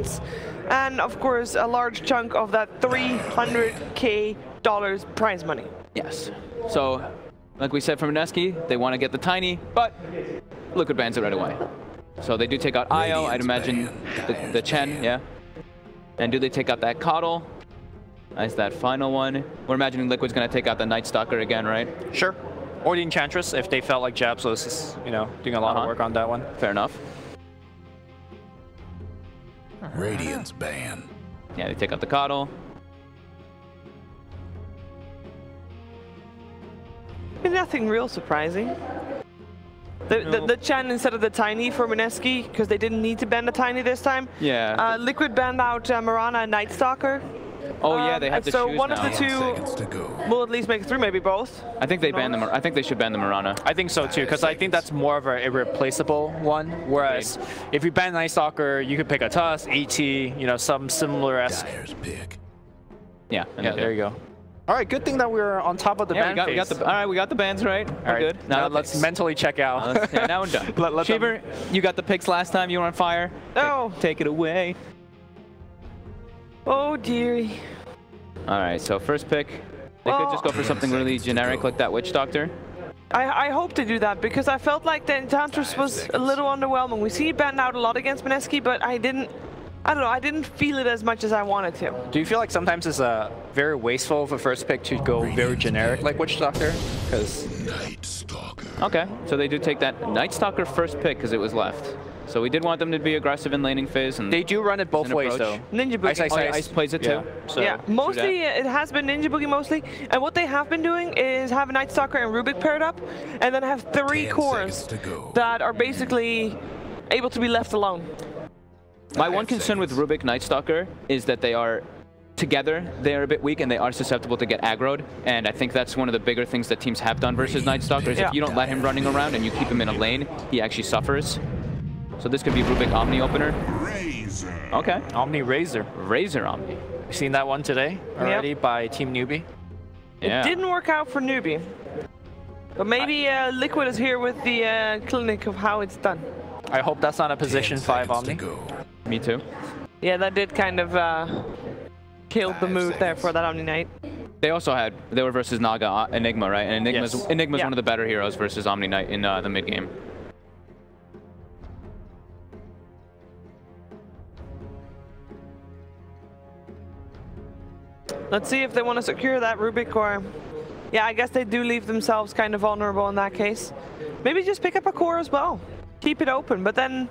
points, and of course a large chunk of that $300K prize money. Yes. So, like we said from MINESKI, they want to get the tiny, but Liquid bans it right away. So they do take out Io, I'd imagine the Chen, yeah. And do they take out that Coddle? That's that final one. We're imagining Liquid's going to take out the Night Stalker again, right? Sure. Or the Enchantress if they felt like Jabs was, you know, doing a lot of work on that one. Fair enough. Radiance ban. Yeah, they take out the Coddle. Nothing real surprising. The Chen instead of the Tiny for MINESKI, because they didn't need to ban the Tiny this time. Yeah. Liquid banned out Mirana and Night Stalker. Oh yeah, they have to so choose one now. of the two will at least make it through, maybe both. I think they banned them. I think they should ban the Mirana. I think so too, because I think that's more of a irreplaceable one. Whereas if you ban Night Stalker, you could pick a Tusk, ET, you know, some similar-esque. Yeah, yeah, there you go. All right, good thing that we're on top of the ban phase. All right, we got the bans right. All right, good. Now let's mentally check out. Yeah, now we're done. Shaver, you got the picks last time. You were on fire. Oh. Take it away. Oh, dearie. All right, so first pick. They could just go for something really generic like that Witch Doctor. I hope to do that because I felt like the Enchantress was a little underwhelming. We see it banned out a lot against MINESKI, but I don't know, I didn't feel it as much as I wanted to. Do you feel like sometimes it's very wasteful of a first pick to go very generic like Witch Doctor? Because Night Stalker. Okay, so they do take that Night Stalker first pick because it was left. So we did want them to be aggressive in laning phase, and they do run it both ways though. Ninja Boogie. Ice plays it too. So yeah, mostly it has been Ninja Boogie mostly, and what they have been doing is have a Night Stalker and Rubik paired up, and then have 3 cores that are basically able to be left alone. My one concern with Rubik Night Stalker is that they are together, they are a bit weak and they are susceptible to get aggroed, and I think that's one of the bigger things that teams have done versus Night Stalker is if you don't let him running around and you keep him in a lane, he actually suffers. So this could be Rubik Omni opener. Razor. Okay. Omni Razor. Razor Omni. You seen that one today already by Team Newbie? Yeah. It didn't work out for Newbie. But maybe Liquid is here with the clinic of how it's done. I hope that's not a position 5 Omni. Me too. Yeah, that did kind of kill the mood there for that Omni Knight. They were versus Naga Enigma, right? And Enigma's one of the better heroes versus Omni Knight in the mid game. Let's see if they want to secure that Rubik core. Yeah, I guess they do leave themselves kind of vulnerable in that case. Maybe just pick up a core as well. Keep it open, but then...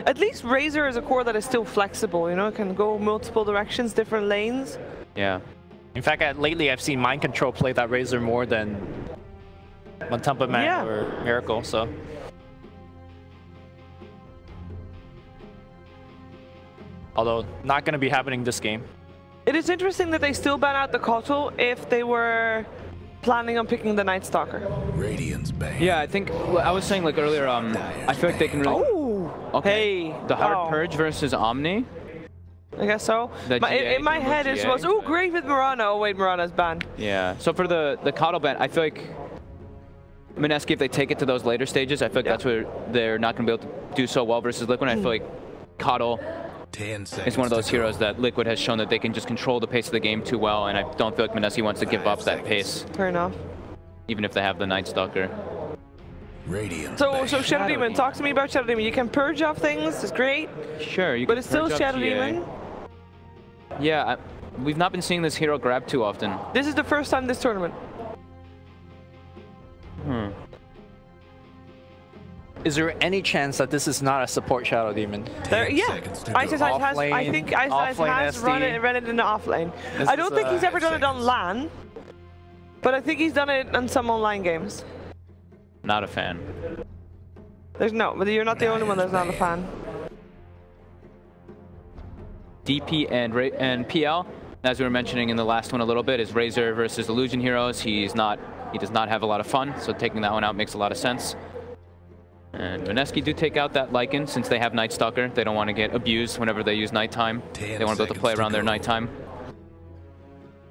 At least Razor is a core that is still flexible, you know? It can go multiple directions, different lanes. Yeah. In fact, lately I've seen Mind Control play that Razor more than Montumpa Man or Miracle, so... Although, not going to be happening this game. It is interesting that they still ban out the Kotal if they were planning on picking the Night Stalker. Radiance ban. Yeah, I think, I was saying like earlier, I feel like they can really... Oh! Okay. Hey! The Hard Purge versus Omni? I guess so. In my head it was, oh, great with Mirana. Oh wait, Mirana's banned. Yeah, so for the Coddle ban, I feel like MINESKI, if they take it to those later stages, I feel like that's where they're not going to be able to do so well versus Liquid. I feel like Coddle is one of those heroes that Liquid has shown that they can just control the pace of the game too well, and I don't feel like MINESKI wants to give up that pace. Fair enough. Even if they have the Night Stalker. So Shadow Demon, talk to me about Shadow Demon. You can purge off things, it's great. Sure, you but can it's still Shadow Demon. Yeah, we've not been seeing this hero grab too often. This is the first time this tournament. Is there any chance that this is not a support Shadow Demon? Yeah, Ice has, I think Ice has run it in the off lane. I don't think he's ever done it on LAN, but I think he's done it on some online games. Not a fan. But you're not the only one that's not a fan. DP and PL, as we were mentioning in the last one a little bit, is Razor versus Illusion Heroes. He does not have a lot of fun, so taking that one out makes a lot of sense. And MINESKI do take out that Lycan since they have Night Stalker. They don't want to get abused whenever they use nighttime. They want to be able to play around their nighttime.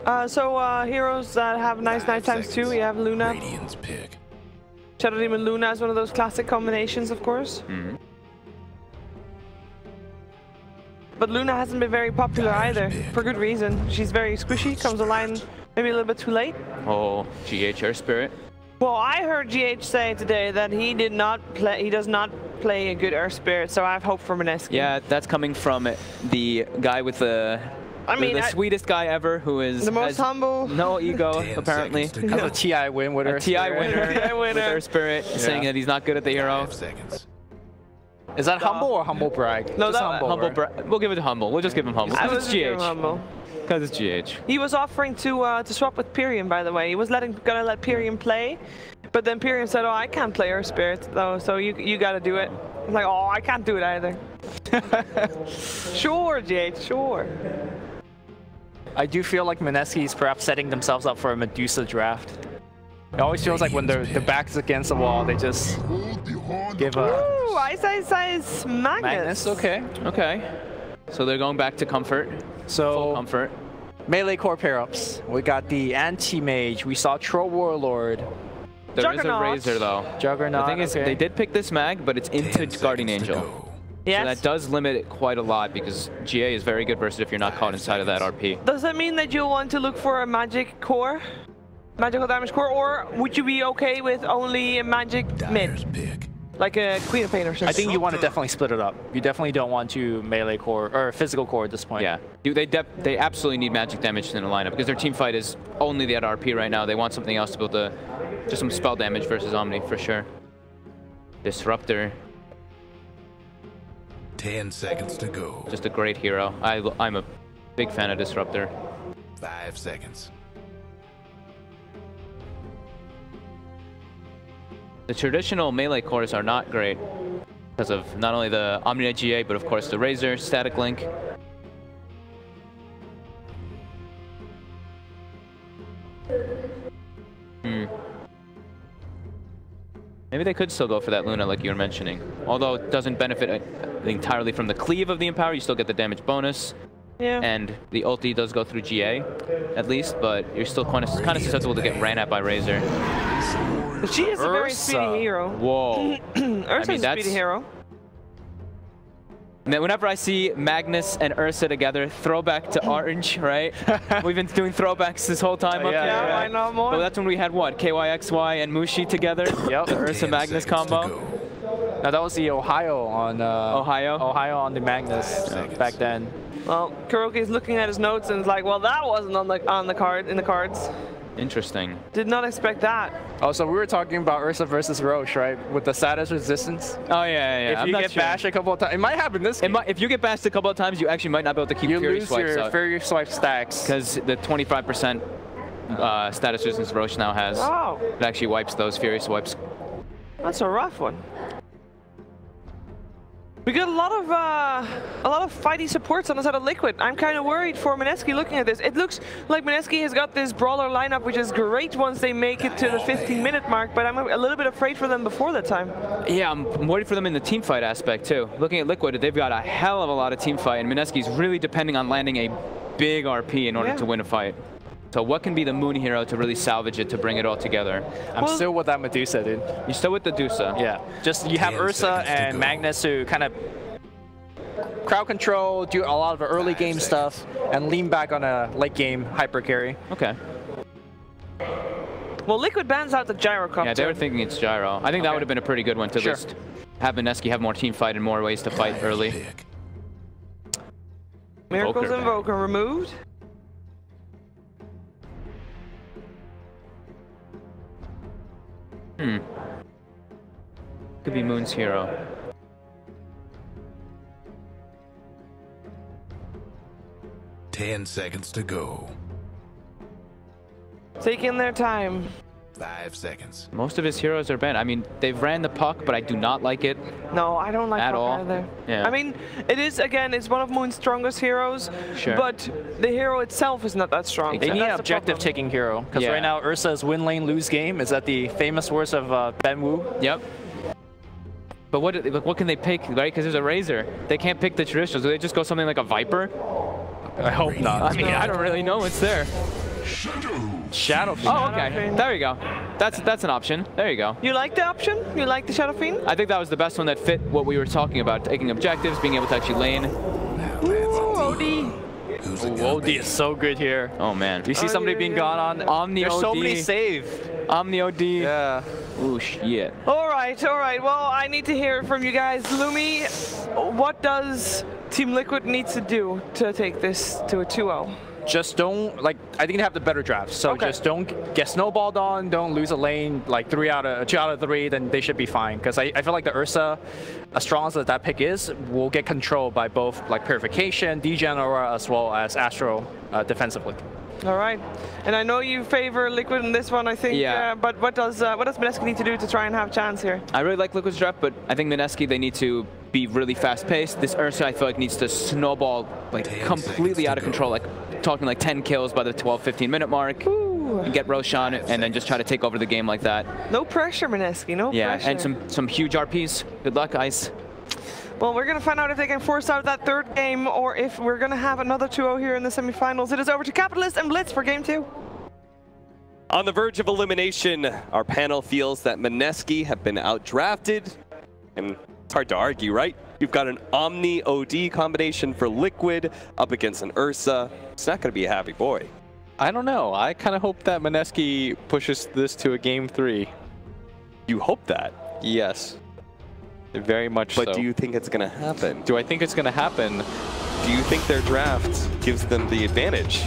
Heroes that have nice nighttimes too. You have Luna. Shadow Demon Luna is one of those classic combinations, of course. But Luna hasn't been very popular either, for good reason. She's very squishy, comes online maybe a little bit too late. Oh, GH Air Spirit. Well, I heard GH say today that he does not play a good Earth Spirit, so I have hope for MINESKI. Yeah, that's coming from the guy with the sweetest guy ever, who is the most humble, no ego apparently. That's a TI win with Earth TI Spirit. winner with Earth Spirit, saying that he's not good at the hero. 5 seconds. Is that humble or humble brag? No, just that humble right? brag. We'll give it to humble. We'll just give him humble. I Because was it's GH. humble. Because it's GH. He was offering to swap with Pyrian, by the way. He was gonna let Pyrian play, but then Pyrian said, "Oh, I can't play Earth Spirit, though, so you gotta do it." I'm like, "Oh, I can't do it either." Sure, GH, sure. I do feel like MINESKI is perhaps setting themselves up for a Medusa draft. It always feels like when their back's against the wall, they just give a... Ooh, Ice Magnus. Magnus, okay. Okay. So they're going back to comfort. So, Full comfort. melee core pair-ups. We got the Anti-Mage. We saw Troll Warlord. There is a Juggernaut. Razor, though. Juggernaut, The thing is, they did pick this mag, but it's into Guardian Angel. Yes. So that does limit it quite a lot, because GA is very good versus if you're not caught inside of that RP. Does that mean that you'll want to look for a magic core? Magical damage core? Or would you be okay with only a magic mid? Pick. Like a Queen of Pain or something? I think you want to definitely split it up. You definitely don't want to melee core or physical core at this point. Yeah, they absolutely need magic damage in the lineup, because their team fight is only that RP right now. They want something else to build just some spell damage versus Omni, for sure. Disruptor. 10 seconds to go. Just a great hero. I'm a big fan of Disruptor. 5 seconds. The traditional melee cores are not great because of not only the Omni GA, but of course the Razor, Static Link. Maybe they could still go for that Luna like you were mentioning. Although it doesn't benefit entirely from the cleave of the Empower, you still get the damage bonus. Yeah. And the ulti does go through GA, at least, but you're still kind of susceptible to get ran at by Razor. She is a very Ursa. speedy hero. Whoa. Ursa's a speedy hero. And then whenever I see Magnus and Ursa together, throwback to Orange, right? We've been doing throwbacks this whole time up here. Yeah, why not more? But that's when we had what? KYXY and Mushi together? Yep. The Ursa Magnus combo. Now that was the Ohio on Ohio on the Magnus back then. Well, Kuroki is looking at his notes and is like, well, that wasn't in the cards. Interesting. Did not expect that. Oh, so we were talking about Ursa versus Roche, right? With the status resistance. Oh, yeah. If you get bashed a couple of times, it might happen this game. If you get bashed a couple of times, you actually might not be able to keep You Fury lose Swipes your out. Fury Swipe stacks. Because the 25% status resistance Roche now has. Oh, It actually wipes those Fury Swipes. that's a rough one. We got a lot of fighty supports on the side of Liquid. I'm kind of worried for MINESKI looking at this. It looks like MINESKI has got this brawler lineup, which is great once they make it to the 15-minute mark, but I'm a little bit afraid for them before that time. Yeah, I'm worried for them in the team fight aspect too. Looking at Liquid, they've got a hell of a lot of team fight, and MINESKI's really depending on landing a big RP in order to win a fight. So what can be the Moon hero to really salvage it, to bring it all together? I'm still with that Medusa, dude. You're still with the Dusa. Yeah, just you have 10 Ursa seconds to and go. Magnus who kind of crowd control, do a lot of early game stuff, and lean back on a late game hyper carry. Okay. Well, Liquid bans out the Gyrocopter. Yeah, they were thinking it's Gyro. I think that would have been a pretty good one to just have MINESKI have more team fight and more ways to fight early. Pick. Miracles Invoker. Invoker removed. Could be Moon's hero. Ten seconds to go. Taking their time. 5 seconds. Most of his heroes are banned. I mean, they've ran the puck, but I do not like it. No, I don't like At Puck all? either. Yeah. I mean, it is, again, it's one of Moon's strongest heroes, Sure. but the hero itself is not that strong. They need an That's the objective problem. taking hero, because Yeah. right now Ursa's win lane lose game is at the famous words of Ben Wu. Yep. But what can they pick, right? Because there's a Razor. They can't pick the traditionals. Do they just go something like a Viper? I hope not. I mean, I don't really know what's there. Shadow Fiend. Oh, okay. There you go. That's an option. There you go. You like the option? You like the Shadow Fiend? I think that was the best one that fit what we were talking about. Taking objectives, being able to actually lane. Ooh, OD. Who's it Oh, gonna OD be? is so good here. Oh man. Do you see somebody being gone on? Omni There's OD. so many saved. Omni OD. Yeah. Ooh, shit. All right. Well, I need to hear it from you guys. Lumi, what does Team Liquid need to do to take this to a 2-0? Just don't, like, I think they have the better drafts. So Okay. just don't get snowballed on, don't lose a lane, like 2 out of 3, then they should be fine. Because I feel like the Ursa, as strong as that pick is, will get controlled by both like Purification, Degen Aura, as well as Astro defensively. All right. And I know you favor Liquid in this one, I think. Yeah. But what does MINESKI need to do to try and have a chance here? I really like Liquid's draft, but I think MINESKI, they need to be really fast-paced. This Ursa, I feel like, needs to snowball like 10 completely seconds out to of go. control, like talking like 10 kills by the 12-15 minute mark. Ooh. And get Roshan and then just try to take over the game like that. No pressure, MINESKI. No Yeah, pressure. and some huge RPs. Good luck, guys. Well, we're going to find out if they can force out that third game or if we're going to have another 2-0 here in the semifinals. It is over to Capitalist and Blitz for game 2. On the verge of elimination, our panel feels that MINESKI have been outdrafted. And it's hard to argue, right? You've got an Omni OD combination for Liquid up against an Ursa. It's not going to be a happy boy. I don't know. I kind of hope that MINESKI pushes this to a game 3. You hope that. Yes. Very much so. But do you think it's going to happen? Do I think it's going to happen? Do you think their draft gives them the advantage?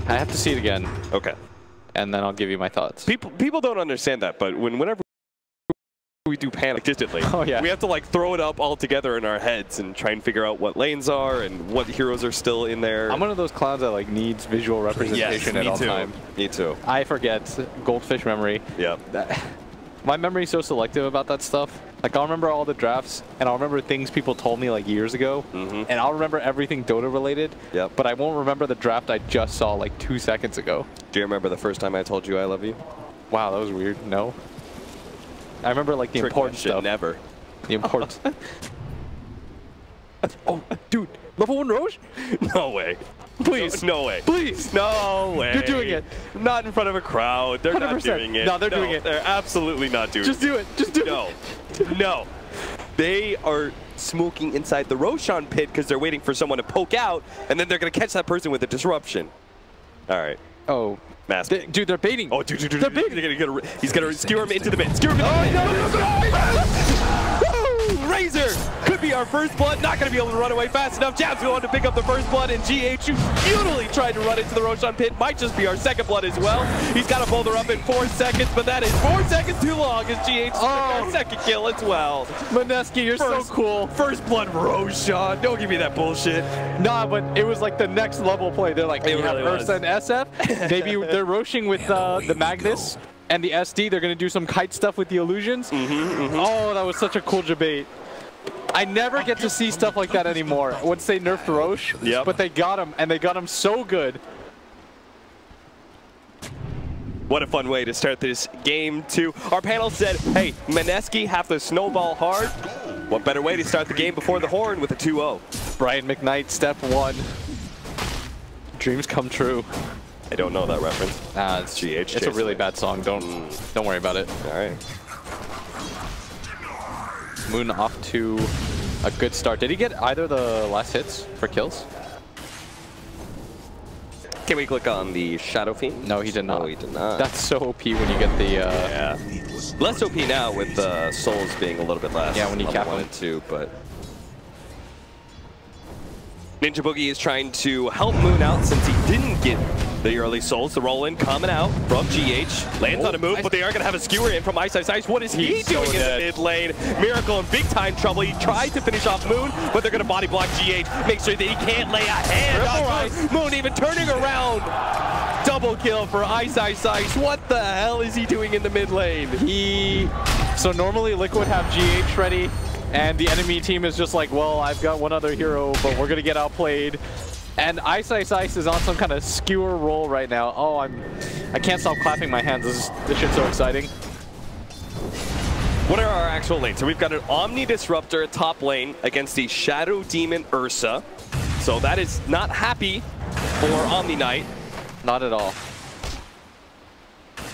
I have to see it again, Okay. and then I'll give you my thoughts. People don't understand that, but whenever we do panic distantly, Oh, yeah. we have to like throw it up all together in our heads and try and figure out what lanes are and what heroes are still in there. I'm one of those clowns that like needs visual representation at me all too. time. Me too. I forget goldfish memory. Yeah. My memory's so selective about that stuff. Like, I'll remember all the drafts, and I'll remember things people told me like years ago, and I'll remember everything Dota related, Yep. but I won't remember the draft I just saw like 2 seconds ago. Do you remember the first time I told you I love you? Wow, that was weird. No. I remember like the Trick important question, stuff. Never. The important. Oh, dude, level 1 Roche? No way. Please. No way. Please. No way. You're doing it. Not in front of a crowd. They're not 100%. doing it. No, they're doing it. They're absolutely not doing Just it. do it. Just do it. No. No. They are smoking inside the Roshan pit because they're waiting for someone to poke out, and then they're going to catch that person with a disruption. All right. Oh. Mask. Dude, they're baiting. Oh, dude. They're baiting. He's going to skewer him into the pit. Skewer him into the pit. Woo! Razor could be our first blood. Not going to be able to run away fast enough. Jab's going to pick up the first blood, and GH, who futilely tried to run into the Roshan pit, might just be our second blood as well. He's got to boulder up in 4 seconds, but that is 4 seconds too long as GH took our second kill as well. MINESKI, you're so cool. First blood Roshan. Don't give me that bullshit. Nah, but it was like the next level play. They're like, It you have really was. Ursa and SF. Maybe they're roshing with the Magnus and the SD. They're going to do some kite stuff with the illusions. Oh, that was such a cool debate. I never get to see stuff like that anymore. Once they nerfed Roche, Yep. but they got him, and they got him so good. What a fun way to start this game 2. Our panel said, hey, MINESKI have to snowball hard. What better way to start the game before the horn with a 2-0? Brian McKnight, step 1. Dreams come true. I don't know that reference. Nah, it's GH It's a chasing really it. bad song. Don't worry about it. All right. Moon off to a good start. Did he get either the last hits for kills? Can we click on the Shadow Fiend? No, he did not. No, he did not. That's so OP when you get the... yeah. Less OP now with Souls being a little bit less. Yeah, when you level cap 1 him. and 2, but... Ninja Boogie is trying to help Moon out since he didn't get the early souls. The roll-in coming out from GH. Lands on a move, but they are going to have a skewer in from Ice Ice Ice. What is he He's so doing in the dead. mid lane? Miracle in big time trouble. He tried to finish off Moon, but they're going to body block GH. Make sure that he can't lay a hand on Moon. Moon even turning around. Double kill for Ice Ice Ice. What the hell is he doing in the mid lane? So normally Liquid have GH ready, and the enemy team is just like, well, I've got one other hero, but we're going to get outplayed. And Ice Ice Ice is on some kind of skewer roll right now. Oh, I can't stop clapping my hands. This shit's so exciting. What are our actual lanes? So we've got an Omni Disruptor top lane against the Shadow Demon Ursa. So that is not happy for Omni Knight. Not at all.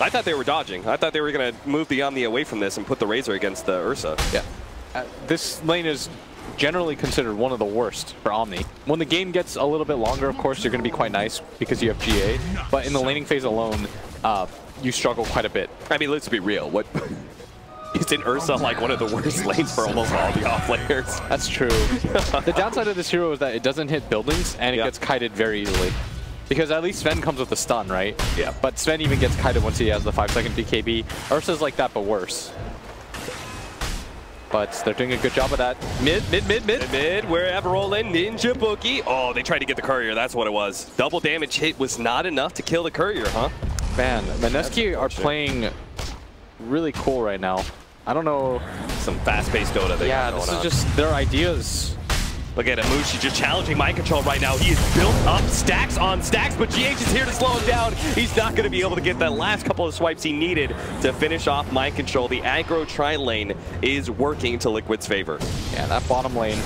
I thought they were dodging. I thought they were going to move the Omni away from this and put the Razor against the Ursa. Yeah. This lane is generally considered one of the worst for Omni. When the game gets a little bit longer, of course, you're going to be quite nice because you have GA. But in the laning phase alone, you struggle quite a bit. I mean, let's be real. What isn't Ursa like one of the worst lanes for almost all the off laners? That's true. The downside of this hero is that it doesn't hit buildings and it gets kited very easily. Because at least Sven comes with the stun, right? Yeah. But Sven even gets kited once he has the 5-second BKB. Ursa's like that, but worse. But they're doing a good job of that. Mid. Wherever roll in, Ninja Boogie. Oh, they tried to get the courier. That's what it was. Double damage hit was not enough to kill the courier, huh? Man, MINESKI are playing really cool right now. I don't know. Some fast-paced Dota. Yeah, this is just their ideas. Look at Amushi just challenging mind control right now. He is built up stacks on stacks, but GH is here to slow him down. He's not going to be able to get that last couple of swipes he needed to finish off mind control. The aggro tri-lane is working to Liquid's favor. Yeah, that bottom lane.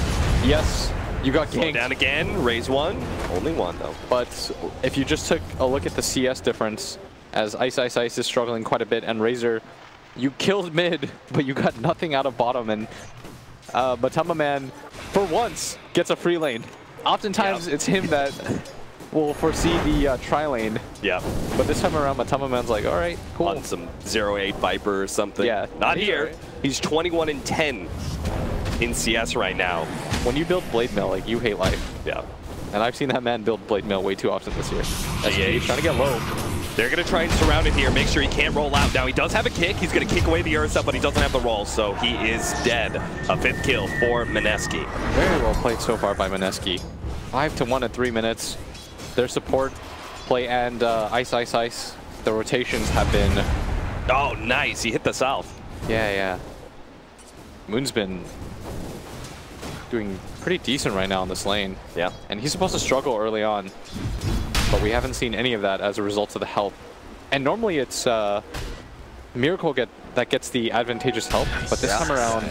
Yes, you got ganked. Down again, raise one. Only one, though. But if you just took a look at the CS difference, as Ice is struggling quite a bit, and Razor, you killed mid, but you got nothing out of bottom, and Matama Man, for once, gets a free lane. Oftentimes, it's him that will foresee the tri-lane. Yeah. But this time around, Matama Man's like, all right, cool. On some 0-8 Viper or something. Yeah. Not here. Right. He's 21-10 in CS right now. When you build Blade Mail, like, you hate life. Yeah. And I've seen that man build Blade Mail way too often this year. He's trying to get low. They're going to try and surround it here, make sure he can't roll out. Now, he does have a kick. He's going to kick away the Ursa, but he doesn't have the roll, so he is dead. A 5th kill for MINESKI. Very well played so far by MINESKI. 5-1 at 3 minutes. Their support play and Ice. The rotations have been... Oh, nice. He hit the south. Yeah. Moon's been doing pretty decent right now in this lane. Yeah. And he's supposed to struggle early on. But we haven't seen any of that as a result of the help. And normally it's Miracle that gets the advantageous help, but this time around,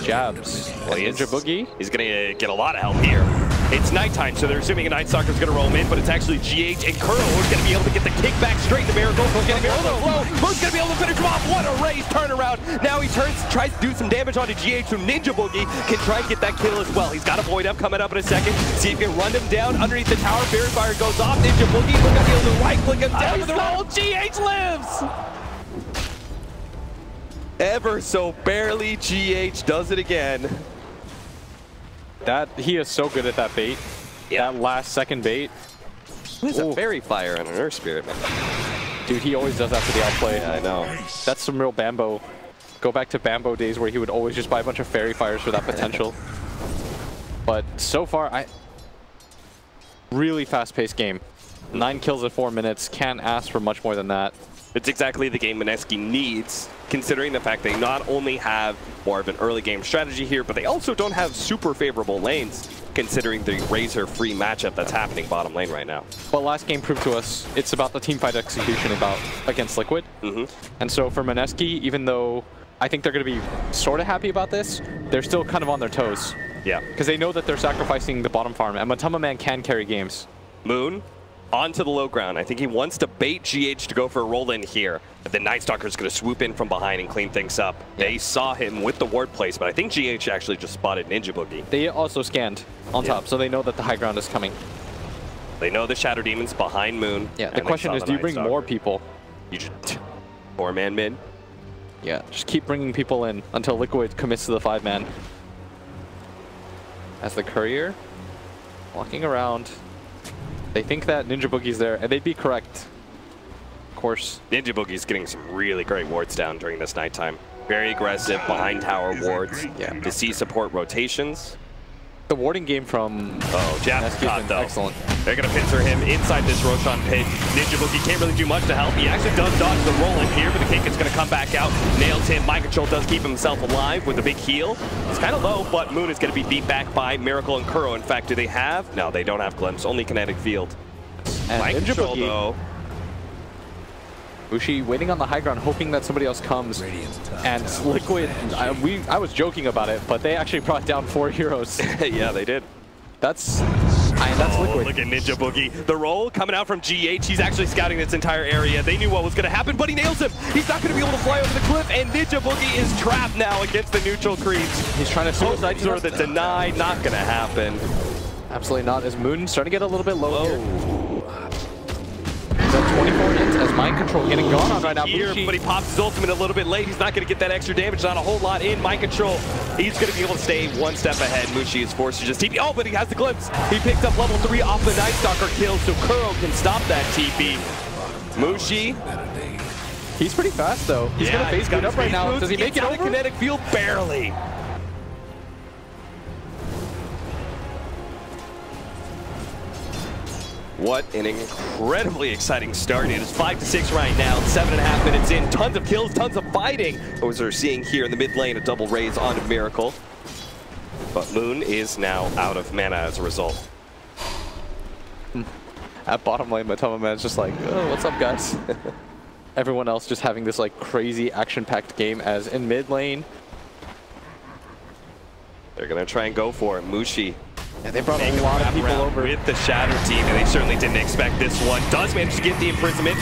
Jabs. Well, Ninja Boogie. He's going to get a lot of help here. It's nighttime, so they're assuming a Night Stalker's going to roll in, but it's actually GH and Kuro who's going to be able to get the kickback straight to Miracle. Who's going to be able to flow? Who's going to be able to finish him off? What a raise turnaround. Now he tries to do some damage onto GH, so Ninja Boogie can try and get that kill as well. He's got a Void Up coming up in a second. See if he can run him down underneath the tower. Fairy Fire goes off. Ninja Boogie will be able to right-click him down to the roll. GH lives! Ever so barely, GH does it again. He is so good at that bait. Yeah. That last second bait. There's a Fairy Fire and an Earth Spirit, man. Dude, he always does that for the outplay. Yeah, I know. That's some real Bambo. Go back to Bambo days where he would always just buy a bunch of Fairy Fires for that potential. But so far, really fast-paced game. 9 kills in 4 minutes. Can't ask for much more than that. It's exactly the game MINESKI needs, considering the fact they not only have more of an early game strategy here, but they also don't have super favorable lanes, considering the Razor free matchup that's happening bottom lane right now. But last game proved to us it's about the teamfight execution against Liquid. And so for MINESKI, even though I think they're going to be sort of happy about this, they're still kind of on their toes. Yeah. Because they know that they're sacrificing the bottom farm, and Matama Man can carry games. Moon onto the low ground. I think he wants to bait GH to go for a roll in here. But the Night Stalker's going to swoop in from behind and clean things up. Yeah. They saw him with the ward place, but I think GH actually just spotted Ninja Boogie. They also scanned on top, so they know that the high ground is coming. They know the Shadow Demon's behind Moon. Yeah, the question is, do you bring more people? You just 4-man mid. Yeah, just keep bringing people in until Liquid commits to the 5-man. As the courier, walking around. They think that Ninja Boogie's there, and they'd be correct. Of course. Ninja Boogie's getting some really great wards down during this nighttime. Very aggressive behind tower wards. Yeah. To see support rotations. The warding game from Jab's caught though. Excellent. They're going to pincer him inside this Roshan pit. Ninja Boogie can't really do much to help. He actually does dodge the roll in here, but the kick is going to come back out. Nails him. Mind Control does keep himself alive with a big heal. It's kind of low, but Moon is going to be beat back by Miracle and Kuro. In fact, do they have? No, they don't have Glimpse. Only Kinetic Field. And Mind Ninja Control, Boogie, though. Bushi waiting on the high ground, hoping that somebody else comes. And Liquid, I was joking about it, but they actually brought down 4 heroes. Yeah, they did. That's And that's Liquid. Look at Ninja Boogie. The roll coming out from GH. He's actually scouting this entire area. They knew what was going to happen, but he nails him. He's not going to be able to fly over the cliff, and Ninja Boogie is trapped now against the neutral creeps. He's trying to suicide or the deny. Not going to happen. Absolutely not. As Moon starting to get a little bit low here. He's at 24 hits as Mind Control getting gone on right now. Here, but he pops his ultimate a little bit late. He's not going to get that extra damage. Not a whole lot in Mind Control. He's going to be able to stay one step ahead. Mushi is forced to just TP. Oh, but he has the glimpse. He picked up level 3 off the Night Stalker kill, so Kuro can stop that TP. Mushi. He's pretty fast, though. He's going to phase boot up right now. Does he make it over? Kinetic field? Barely. What an incredibly exciting start. It is 5-6 right now, 7.5 minutes in. Tons of kills, tons of fighting. As we're seeing here in the mid lane, a double raise on Miracle. But Moon is now out of mana as a result. At bottom lane, Matoma Man's just like, oh, what's up, guys? Everyone else just having this like crazy action-packed game as in mid lane. They're going to try and go for it. Mushi. Yeah, they brought a lot of people over with the Shatter team, and they certainly didn't expect this one. Does manage to get the imprisonment,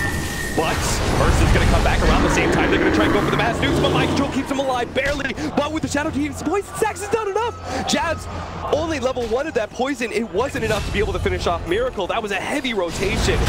but Ursa's going to come back around the same time. They're going to try and go for the mass nukes, but Mind Control keeps him alive, barely. But with the Shadow team's poison stacks is not enough. Jabs only level 1 of that poison. It wasn't enough to be able to finish off Miracle. That was a heavy rotation.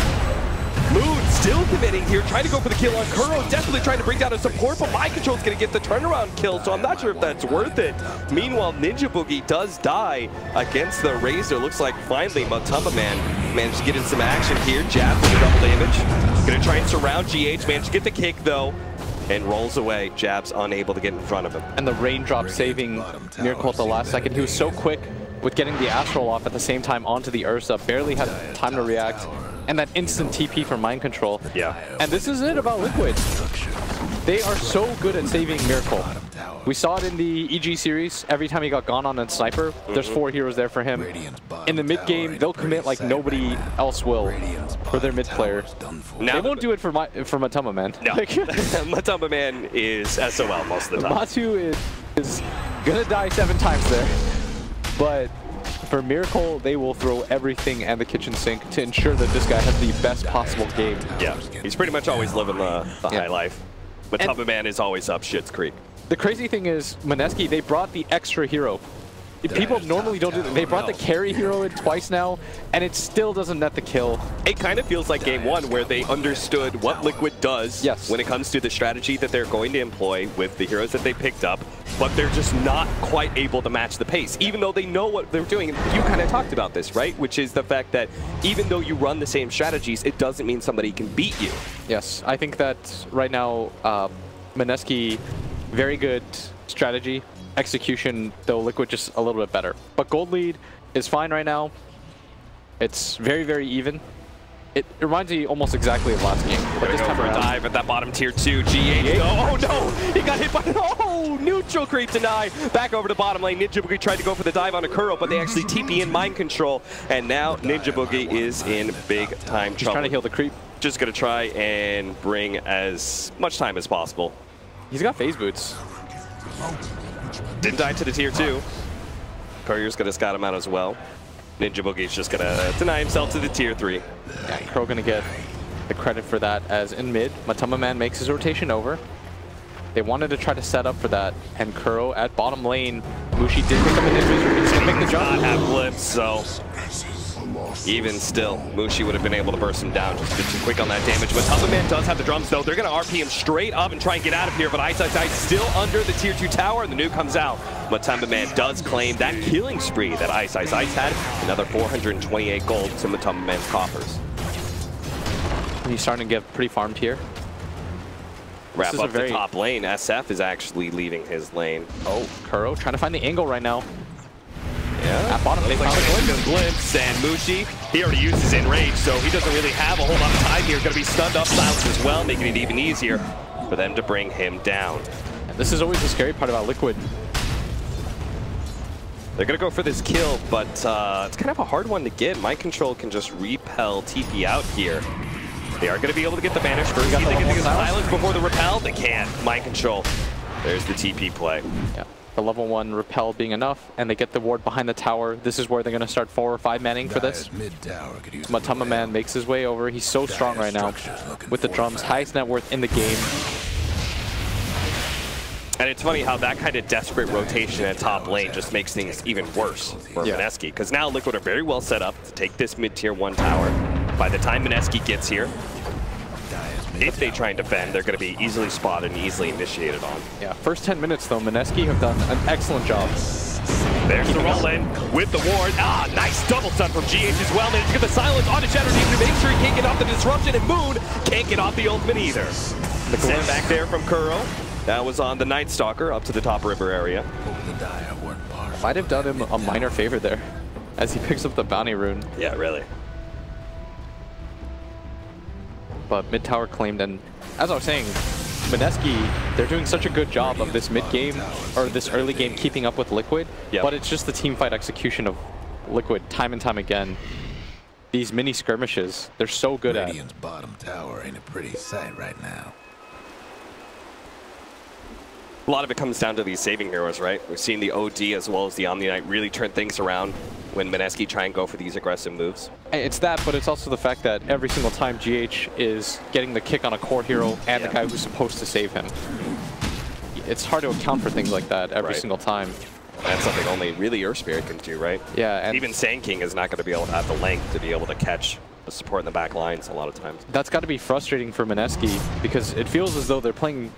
Moon still committing here, trying to go for the kill on Kuro, desperately trying to bring down a support, but Mind Control's going to get the turnaround kill, so I'm not sure if that's worth it. Meanwhile, Ninja Boogie does die against the Razor. Looks like finally Matoma Man managed to get in some action here. Jab with the double damage. Going to try and surround GH, managed to get the kick though, and rolls away. Jab's unable to get in front of him. And the raindrop saving Miracle at the last second. He was so quick with getting the Astral off at the same time onto the Ursa, barely had time to react. And that instant TP from Mind Control. Yeah. And this is it about Liquid. They are so good at saving Miracle. We saw it in the EG series. Every time he got gone on a sniper, there's 4 heroes there for him. In the mid game, they'll commit like nobody else will for their mid player. They won't do it for Matoma Man. No. Matoma Man is SOL most of the time. Matu is gonna die 7 times there. But for Miracle, they will throw everything and the kitchen sink to ensure that this guy has the best possible game. Yeah, he's pretty much always living the high life. But Matoma Man is always up Shit's Creek. The crazy thing is, MINESKI, they brought the extra hero. People normally don't do that. They brought the carry hero in twice now, and it still doesn't net the kill. It kind of feels like game 1 where they understood what Liquid does when it comes to the strategy that they're going to employ with the heroes that they picked up, but they're just not quite able to match the pace, even though they know what they're doing. And you kind of talked about this, right? Which is the fact that even though you run the same strategies, it doesn't mean somebody can beat you. Yes, I think that right now, MINESKI, very good strategy. Execution, though, Liquid just a little bit better. But gold lead is fine right now. It's very, very even. It reminds me almost exactly of last game. But this time around, dive at that bottom tier 2. GH. Oh no! He got hit by neutral creep deny. Back over to bottom lane. Ninja Boogie tried to go for the dive on a Kuro, but they actually TP in Mind Control. And now Ninja Boogie is in big time trouble. He's trying to heal the creep. Just gonna try and bring as much time as possible. He's got phase boots. Didn't die to the tier 2. Courier's gonna scout him out as well. Ninja Boogie's just gonna deny himself to the tier 3. Yeah, Kuro gonna get the credit for that as in mid, Matoma Man makes his rotation over. They wanted to try to set up for that, and Kuro at bottom lane, Mushi did pick up an injury. He's gonna make the jump. Not have blips, so even still, Mushi would have been able to burst him down just a bit too quick on that damage. But Matoma Man does have the drums, though. They're going to RP him straight up and try and get out of here. But Ice still under the tier 2 tower, and the nuke comes out. Matoma Man does claim that killing spree that Ice had. Another 428 gold to Matoma Man's coffers. He's starting to get pretty farmed here. Wrap up the top lane. SF is actually leaving his lane. Oh, Kuro trying to find the angle right now. Yeah. At bottom, they found a glimpse, and Mushi, he already used his enrage, so he doesn't really have a whole lot of time here. Going to be stunned up, silenced as well, making it even easier for them to bring him down. And this is always the scary part about Liquid. They're going to go for this kill, but it's kind of a hard one to get. Mind Control can just repel TP out here. They are going to be able to get the banish first. See if they can get the silence before the repel. They can't. Mind Control. There's the TP play. Yeah. The level 1 repel being enough, and they get the ward behind the tower. This is where they're going to start 4 or 5 manning for this. Matama Man makes his way over. He's so strong right now with the drums. Highest net worth in the game. And it's funny how that kind of desperate rotation at top lane just makes things even worse for MINESKI, because now Liquid are very well set up to take this mid-tier 1 tower. By the time MINESKI gets here, if they try and defend, they're going to be easily spotted and easily initiated on. Yeah, first 10 minutes though, MINESKI have done an excellent job. There's the roll in with the ward. Ah, nice double stun from GH as well. Managed to get the silence onto Shadow Demon to make sure he can't get off the disruption, and Moon can't get off the ultimate either. The send back there from Kuro. That was on the Night Stalker up to the top river area. Might have done him a minor favor there as he picks up the bounty rune. Yeah, really. But mid tower claimed, and as I was saying, MINESKI, they're doing such a good job of this mid game or this early game keeping up with Liquid, but it's just the team fight execution of Liquid time and time again. These mini skirmishes, they're so good at. Radiant's bottom tower ain't a pretty sight right now. A lot of it comes down to these saving heroes, right? We've seen the OD as well as the Omni Knight really turn things around when MINESKI try and go for these aggressive moves. It's that, but it's also the fact that every single time GH is getting the kick on a core hero and the guy who's supposed to save him. It's hard to account for things like that every single time. That's something only really Earth Spirit can do, right? Yeah. And even Sand King is not going to be able to have the length to be able to catch the support in the back lines a lot of times. That's got to be frustrating for MINESKI because it feels as though they're playing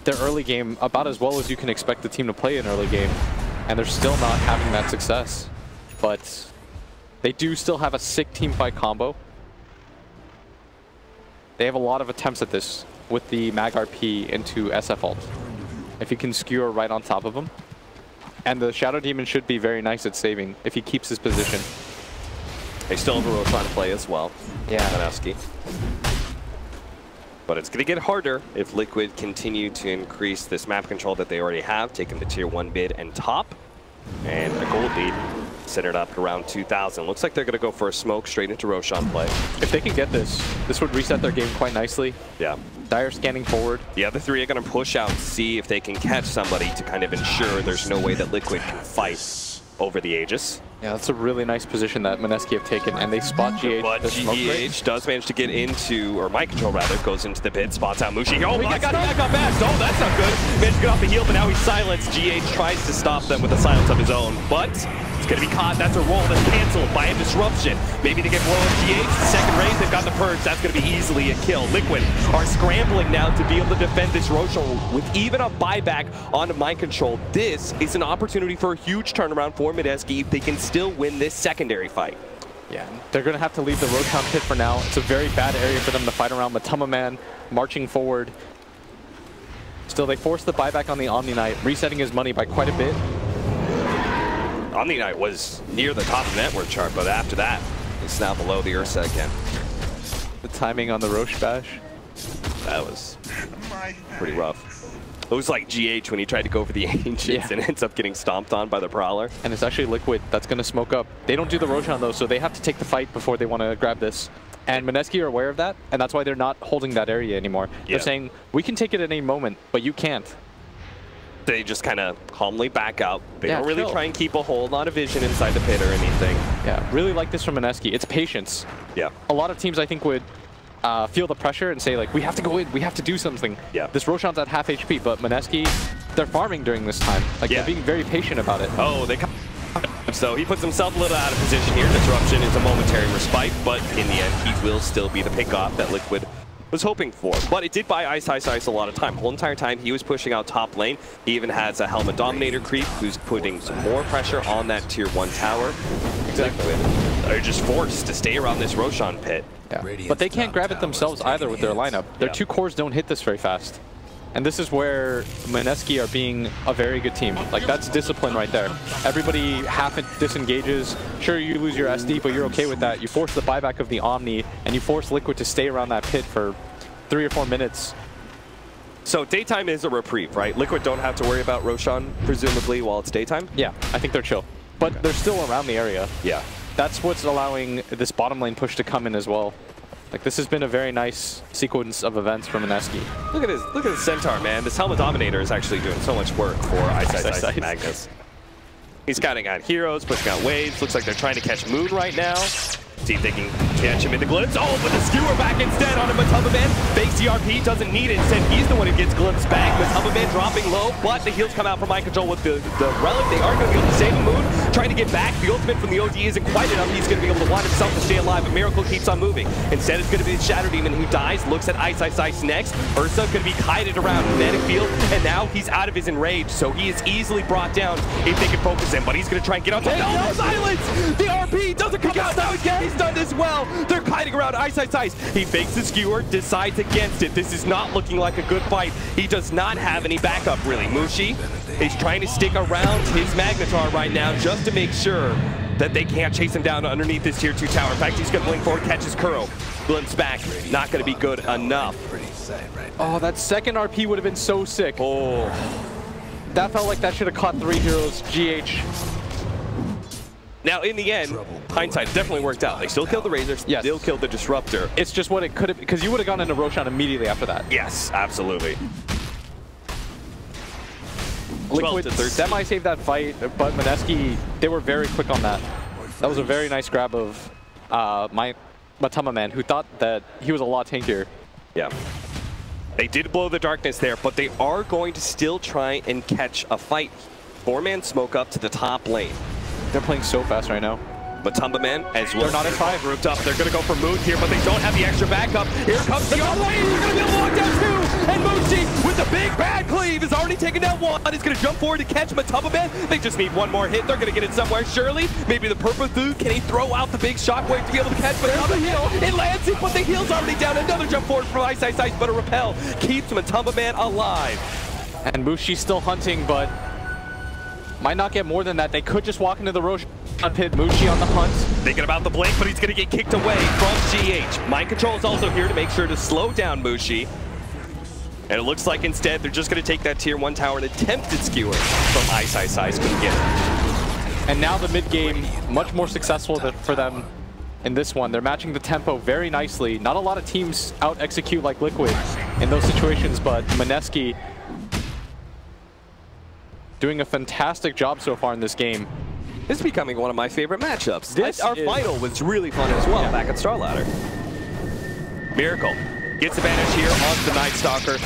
their early game about as well as you can expect the team to play an early game, and they're still not having that success. But they do still have a sick team fight combo. They have a lot of attempts at this with the Mag RP into SF ult. If you can skewer right on top of him. And the Shadow Demon should be very nice at saving if he keeps his position. They still have a Roshan play as well. Yeah. MINESKI. But it's going to get harder if Liquid continue to increase this map control that they already have, taking the tier 1 mid and top. And a gold lead centered up around 2,000. Looks like they're going to go for a smoke straight into Roshan play. If they can get this, this would reset their game quite nicely. Yeah. Dire scanning forward. The other three are going to push out, see if they can catch somebody to kind of ensure there's no way that Liquid can fight over the Aegis. Yeah, that's a really nice position that MINESKI have taken, and they spot GH. But GH does manage to get into, or Mind Control rather, goes into the pit, spots out Mushi. Oh my god, he got fast! Oh, that's not good! Managed to get off the heel, but now he's silenced. GH tries to stop them with a silence of his own, but it's going to be caught. That's a roll that's canceled by a disruption. Maybe they get blown with GH. Second raise, they've got the purge. That's going to be easily a kill. Liquid are scrambling now to be able to defend this Roshan with even a buyback onto Mind Control. This is an opportunity for a huge turnaround for MINESKI if they can still win this secondary fight. Yeah, they're going to have to leave the Roshan pit for now. It's a very bad area for them to fight around. Matama Man marching forward. Still, they forced the buyback on the Omni Knight, resetting his money by quite a bit. Omni Knight was near the top of the network chart, but after that, it's now below the Ursa again. The timing on the Roche Bash. That was pretty rough. It was like GH when he tried to go for the Ancients and ends up getting stomped on by the Prowler. And it's actually Liquid that's going to smoke up. They don't do the Roshan though, so they have to take the fight before they want to grab this. And MINESKI are aware of that, and that's why they're not holding that area anymore. They're saying, we can take it at any moment, but you can't. They just kind of calmly back out. They don't really try and keep a hold on a vision inside the pit or anything. Yeah, really like this from MINESKI. It's patience. Yeah. A lot of teams, I think, would feel the pressure and say, like, we have to go in, we have to do something. Yeah. This Roshan's at half HP, but MINESKI, they're farming during this time. Like, they're being very patient about it. Oh, they come. So he puts himself a little out of position here. Disruption is a momentary respite, but in the end, he will still be the pickoff that Liquid was hoping for. But it did buy Ice a lot of time. The whole entire time he was pushing out top lane. He even has a Helmet Dominator creep who's putting some more pressure on that tier 1 tower. Exactly. They're just forced to stay around this Roshan pit. Yeah. But they can't grab it themselves either with their lineup. Their two cores don't hit this very fast. And this is where MINESKI are being a very good team. Like, that's discipline right there. Everybody half disengages. Sure, you lose your SD, but you're okay with that. You force the buyback of the Omni, and you force Liquid to stay around that pit for 3 or 4 minutes. So daytime is a reprieve, right? Liquid don't have to worry about Roshan, presumably, while it's daytime? Yeah, I think they're chill. But they're still around the area. Yeah. That's what's allowing this bottom lane push to come in as well. Like, this has been a very nice sequence of events for MINESKI. Look at this Centaur, man. This Helmet Dominator is actually doing so much work for Ice and Magnus. He's scouting out heroes, pushing out waves. Looks like they're trying to catch Moon right now. See if they can catch him in the glimpse. Oh, but the skewer back instead on a Matumba Man. Fakes CRP, doesn't need it. Instead, he's the one who gets glimpse back. Matumba Man dropping low, but the heals come out from Mind Control with the relic. They are going to be able to save the Moon. Trying to get back. The ultimate from the OD isn't quite enough. He's going to be able to want himself to stay alive, but Miracle keeps on moving. Instead, it's going to be the Shadow Demon who dies. Looks at Ice next. Ursa going to be kited around Manic Field, and now he's out of his enrage, so he is easily brought down if they can focus him, but he's going to try and get on top. No, silence! The RP doesn't come out now again. He's done as well. They're kiting around Ice. He fakes the skewer, decides against it. This is not looking like a good fight. He does not have any backup, really. Mushi is trying to stick around his Magnetar right now just to make sure that they can't chase him down underneath this tier 2 tower. In fact, he's going to blink forward, catches Kuro. Glimpse back, not going to be good enough. Oh, that second RP would have been so sick. Oh, that felt like that should have caught 3 heroes, GH. now, in the end, hindsight definitely worked out. They still killed the Razor, still killed the Disruptor. It's just what it could have, because you would have gone into Roshan immediately after that. Yes, absolutely. Liquid semi-saved that fight, but MINESKI, they were very quick on that. That was a very nice grab of my Matumba Man, who thought that he was a lot tankier. Yeah. They did blow the darkness there, but they are going to still try and catch a fight. 4-man smoke up to the top lane. They're playing so fast right now. Matumba Man as well. They're not in 5. Grouped up. They're going to go for Moon here, but they don't have the extra backup. Here comes the other way. They're going to be able to lock down 2. And Mushi with the big bad cleave is already taken down 1. He's going to jump forward to catch Matumba Man. They just need one more hit. They're going to get it somewhere. Surely, maybe the purple food. Can he throw out the big shockwave to be able to catch Matumba Man? It lands it, but the heel's already down. Another jump forward from Ice, but a repel keeps Matumba Man alive. And Mushi's still hunting, but might not get more than that. They could just walk into the Roshan pit. Mushi on the hunt. Thinking about the blink, but he's going to get kicked away from GH. Mind Control is also here to make sure to slow down Mushi. And it looks like instead they're just going to take that tier 1 tower and attempted skewer from Ice. Couldn't get it. And now the mid game, much more successful for them in this one. They're matching the tempo very nicely. Not a lot of teams out-execute like Liquid in those situations, but MINESKI doing a fantastic job so far in this game. This is becoming one of my favorite matchups. Our final was really fun as well back at Star Ladder. Miracle gets advantage here on the Night Stalker.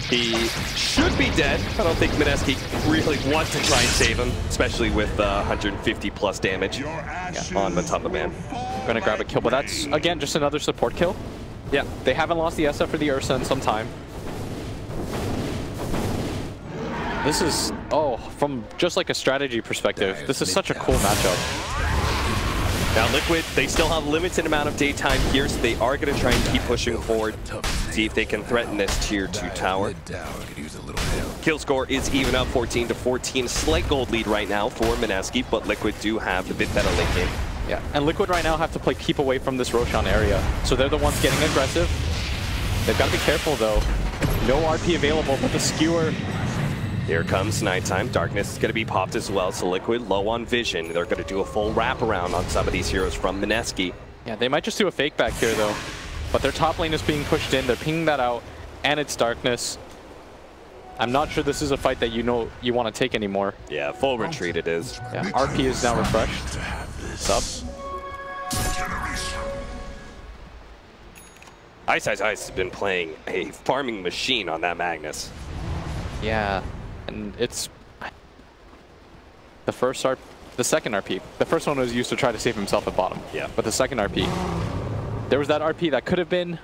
He should be dead. I don't think MINESKI really wants to try and save him, especially with 150 plus damage on Matumba Man. Gonna grab a kill, but that's, again, just another support kill. Yeah. They haven't lost the SF for the Ursa in some time. This is, from just like a strategy perspective, this is such a cool matchup. Now Liquid, they still have a limited amount of daytime here, so they are going to try and keep pushing forward, see if they can threaten this tier 2 tower. Kill score is even up 14-14, slight gold lead right now for MINESKI, but Liquid do have the bit better late game. Yeah, and Liquid right now have to play keep away from this Roshan area, so they're the ones getting aggressive. They've got to be careful though. No RP available, but the skewer. Here comes nighttime. Darkness is going to be popped as well, so Liquid low on vision. They're going to do a full wraparound on some of these heroes from MINESKI. Yeah, they might just do a fake back here though. But their top lane is being pushed in. They're pinging that out, and it's Darkness. I'm not sure this is a fight that you want to take anymore. Yeah, full retreat it is. Yeah, RP is now refreshed. Sub. Ice has been playing a farming machine on that Magnus. Yeah, and it's the second RP. The first one was used to try to save himself at bottom. Yeah. But the second RP, there was that RP that could have been,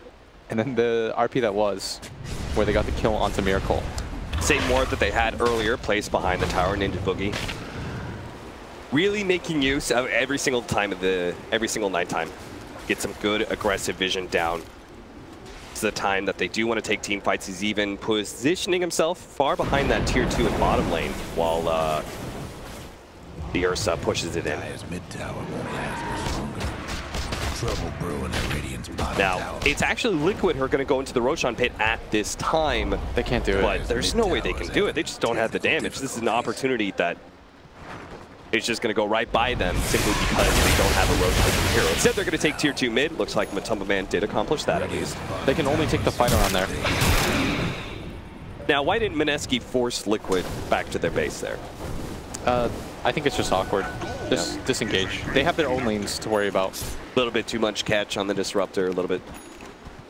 and then the RP that was, where they got the kill onto Miracle. Same ward that they had earlier, placed behind the tower, Ninja Boogie. Really making use of every single nighttime. Get some good aggressive vision down. It's the time that they do want to take team fights. He's even positioning himself far behind that tier 2 and bottom lane while the Ursa pushes it in. Now, it's actually Liquid who are going to go into the Roshan pit at this time. They can't do it. But there's no way they can do it. They just don't have the damage. This is an opportunity that is just going to go right by them simply because they don't have a road hero. Instead, they're going to take tier 2 mid. Looks like Matumba Man did accomplish that at least. They can only take the fight around there. Now, why didn't Mineski force Liquid back to their base there? I think it's just awkward. Just disengage. They have their own lanes to worry about. A little bit too much catch on the Disruptor, a little bit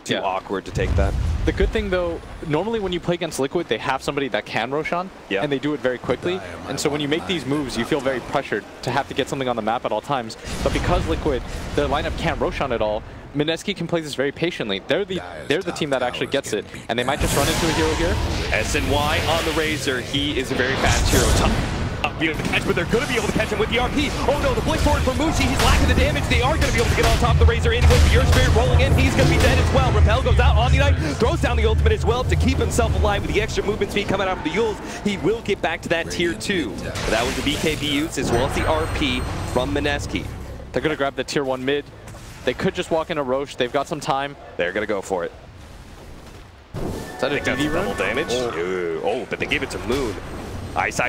too awkward to take that. The good thing, though, normally when you play against Liquid, they have somebody that can Roshan, and they do it very quickly. And so when you make these moves, you feel very pressured to have to get something on the map at all times. But because Liquid, their lineup can't Roshan at all, Mineski can play this very patiently. They're the team that actually gets it, and they might just run into a hero here. SNY on the Razor. He is a very fast hero. Be able to catch, but they're going to be able to catch him with the RP. Oh no, the blink forward for Mushi. He's lacking the damage. They are going to be able to get on top of the Razor anyway. The Earth Spirit rolling in. He's going to be dead as well. Repel goes out on the Knight, throws down the ultimate as well to keep himself alive with the extra movement speed coming out of the Yules. He will get back to that tier 2. But that was the BKB use as well as the RP from Mineski. They're going to grab the tier 1 mid. They could just walk in a Roche. They've got some time. They're going to go for it. Is that a DD run? Double damage. Oh, but they gave it to Moon. Ice.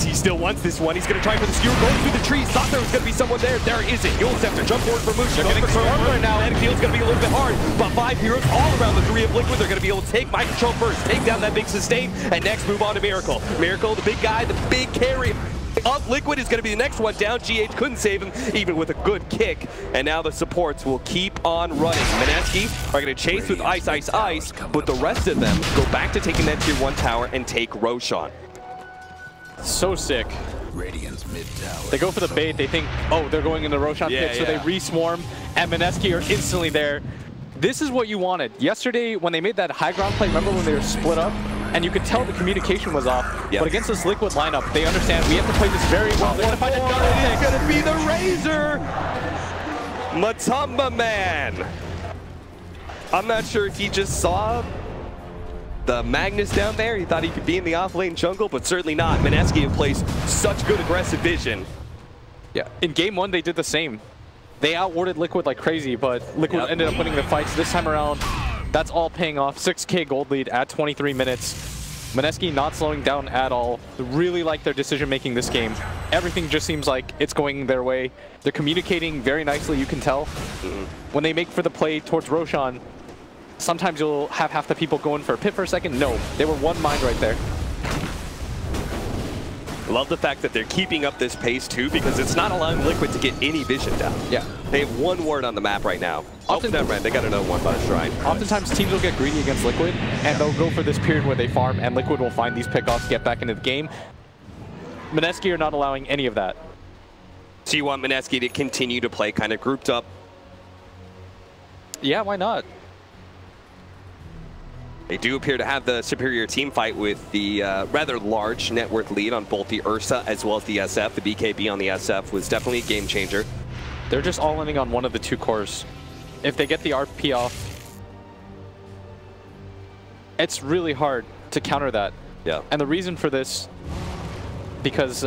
He still wants this one. He's going to try for the skewer. Going through the trees. Thought there was going to be someone there. There isn't. Yules have to jump forward for Mushi. They're getting swarmed right now. And field's going to be a little bit hard. But 5 heroes all around the 3 of Liquid. They're going to be able to take mind control first. Take down that big sustain. And next move on to Miracle. Miracle, the big guy, the big carry of Liquid is going to be the next one down. GH couldn't save him even with a good kick. And now the supports will keep on running. Mineski are going to chase with Ice. But the rest of them go back to taking that tier 1 tower and take Roshan. So sick. Radiant's mid tower. They go for the bait. They think, oh, they're going in the Roshan pit, so they re-swarm, and Mineski are instantly there. This is what you wanted. Yesterday, when they made that high ground play, remember when they were split up? And you could tell the communication was off. But against this Liquid lineup, they understand we have to play this very well. They're going to find a double. It's going to be the Razor! Matumba Man! I'm not sure if he just saw the Magnus down there. He thought he could be in the off-lane jungle, but certainly not. Mineski have placed such good aggressive vision. Yeah, in game 1, they did the same. They outwarded Liquid like crazy, but Liquid ended up winning the fights. This time around, that's all paying off. 6K gold lead at 23 minutes. Mineski not slowing down at all. Really like their decision-making this game. Everything just seems like it's going their way. They're communicating very nicely, you can tell. When they make for the play towards Roshan, sometimes you'll have half the people going for a pit for a second. No, they were one mind right there. Love the fact that they're keeping up this pace too, because it's not allowing Liquid to get any vision down. Yeah. They have 1 ward on the map right now. Often they got another one by the shrine. Oftentimes teams will get greedy against Liquid, and they'll go for this period where they farm, and Liquid will find these pickoffs, get back into the game. Mineski are not allowing any of that. So you want Mineski to continue to play kind of grouped up? Yeah, why not? They do appear to have the superior team fight with the rather large net worth lead on both the Ursa as well as the SF. The BKB on the SF was definitely a game changer. They're just all ending on one of the 2 cores. If they get the RP off, it's really hard to counter that. Yeah. And the reason for this, because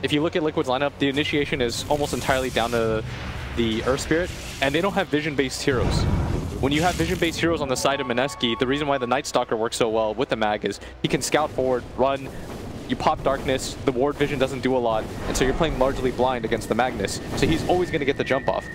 if you look at Liquid's lineup, the initiation is almost entirely down to the Earth Spirit, and they don't have vision-based heroes. When you have vision-based heroes on the side of Mineski, the reason why the Night Stalker works so well with the mag is he can scout forward, run, you pop darkness, the ward vision doesn't do a lot, and so you're playing largely blind against the Magnus, so he's always going to get the jump off.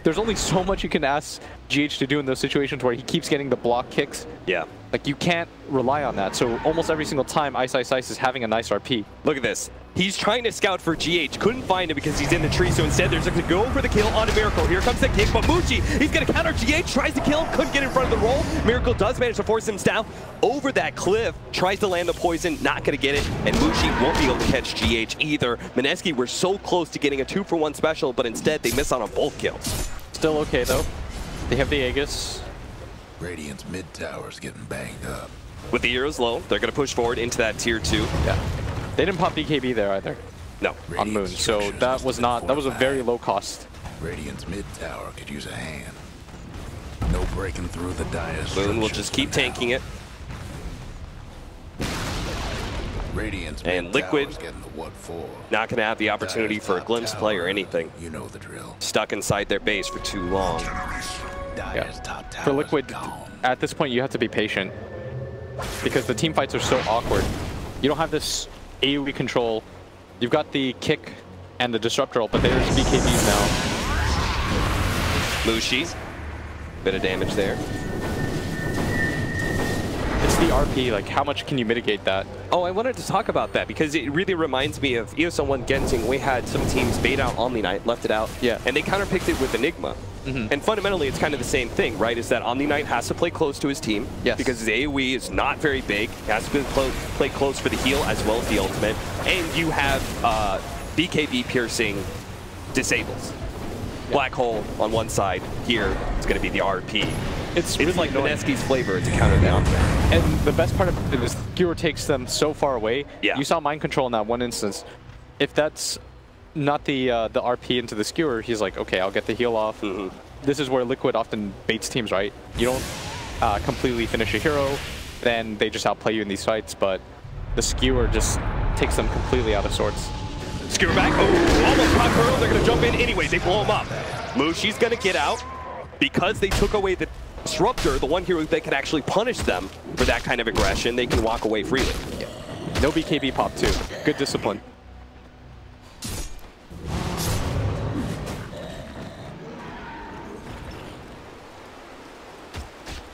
There's only so much you can ask GH to do in those situations where he keeps getting the block kicks. Yeah. Like, you can't rely on that, so almost every single time Ice is having a nice RP. Look at this. He's trying to scout for GH. Couldn't find him because he's in the tree, so instead they're just going to go for the kill on a Miracle. Here comes the kick, but Mushi, he's going to counter GH, tries to kill him, couldn't get in front of the roll. Miracle does manage to force him down over that cliff, tries to land the poison, not going to get it, and Mushi won't be able to catch GH either. Mineski were so close to getting a 2-for-1 special, but instead they miss on both kills. Still okay, though. They have the Aegis. Radiant's mid tower's getting banged up. With the heroes low, they're going to push forward into that tier 2. Yeah. They didn't pop BKB there either. No. On Moon, so that was a very low cost. Radiant's mid tower could use a hand. No breaking through the dire. Moon will just keep tanking it. Radiant's and Liquid getting the what for. Not going to have the opportunity for a glimpse play or anything. You know the drill. Stuck inside their base for too long. Yeah. For Liquid, at this point, you have to be patient because the team fights are so awkward. You don't have this AoE control. You've got the kick and the Disruptor ult, but there's BKBs now. Mushi, bit of damage there. It's the RP, like how much can you mitigate that? Oh, I wanted to talk about that because it really reminds me of EOS 1 Gensing. We had some teams bait out Omni Knight, left it out, yeah, and they counterpicked it with Enigma. And fundamentally, it's kind of the same thing, right? Is that Omni Knight has to play close to his team because his AoE is not very big. He has to play close for the heal as well as the ultimate. And you have BKB piercing disables. Black hole on one side. Here, it's going to be the RP. It's really like MINESKI's flavor to counter down. And the best part of it is Skewer takes them so far away. Yeah. You saw Mind Control in that one instance. If that's not the RP into the Skewer, he's like, okay, I'll get the heal off. This is where Liquid often baits teams, right? You don't completely finish a hero, then they just outplay you in these fights, but the Skewer just takes them completely out of sorts. Skewer back. Oh, almost caught Pearl. They're going to jump in anyway. They blow him up. Mushi's going to get out. Because they took away the Disruptor, the one hero that can actually punish them for that kind of aggression, they can walk away freely. Yeah. No BKB pop too. Good discipline.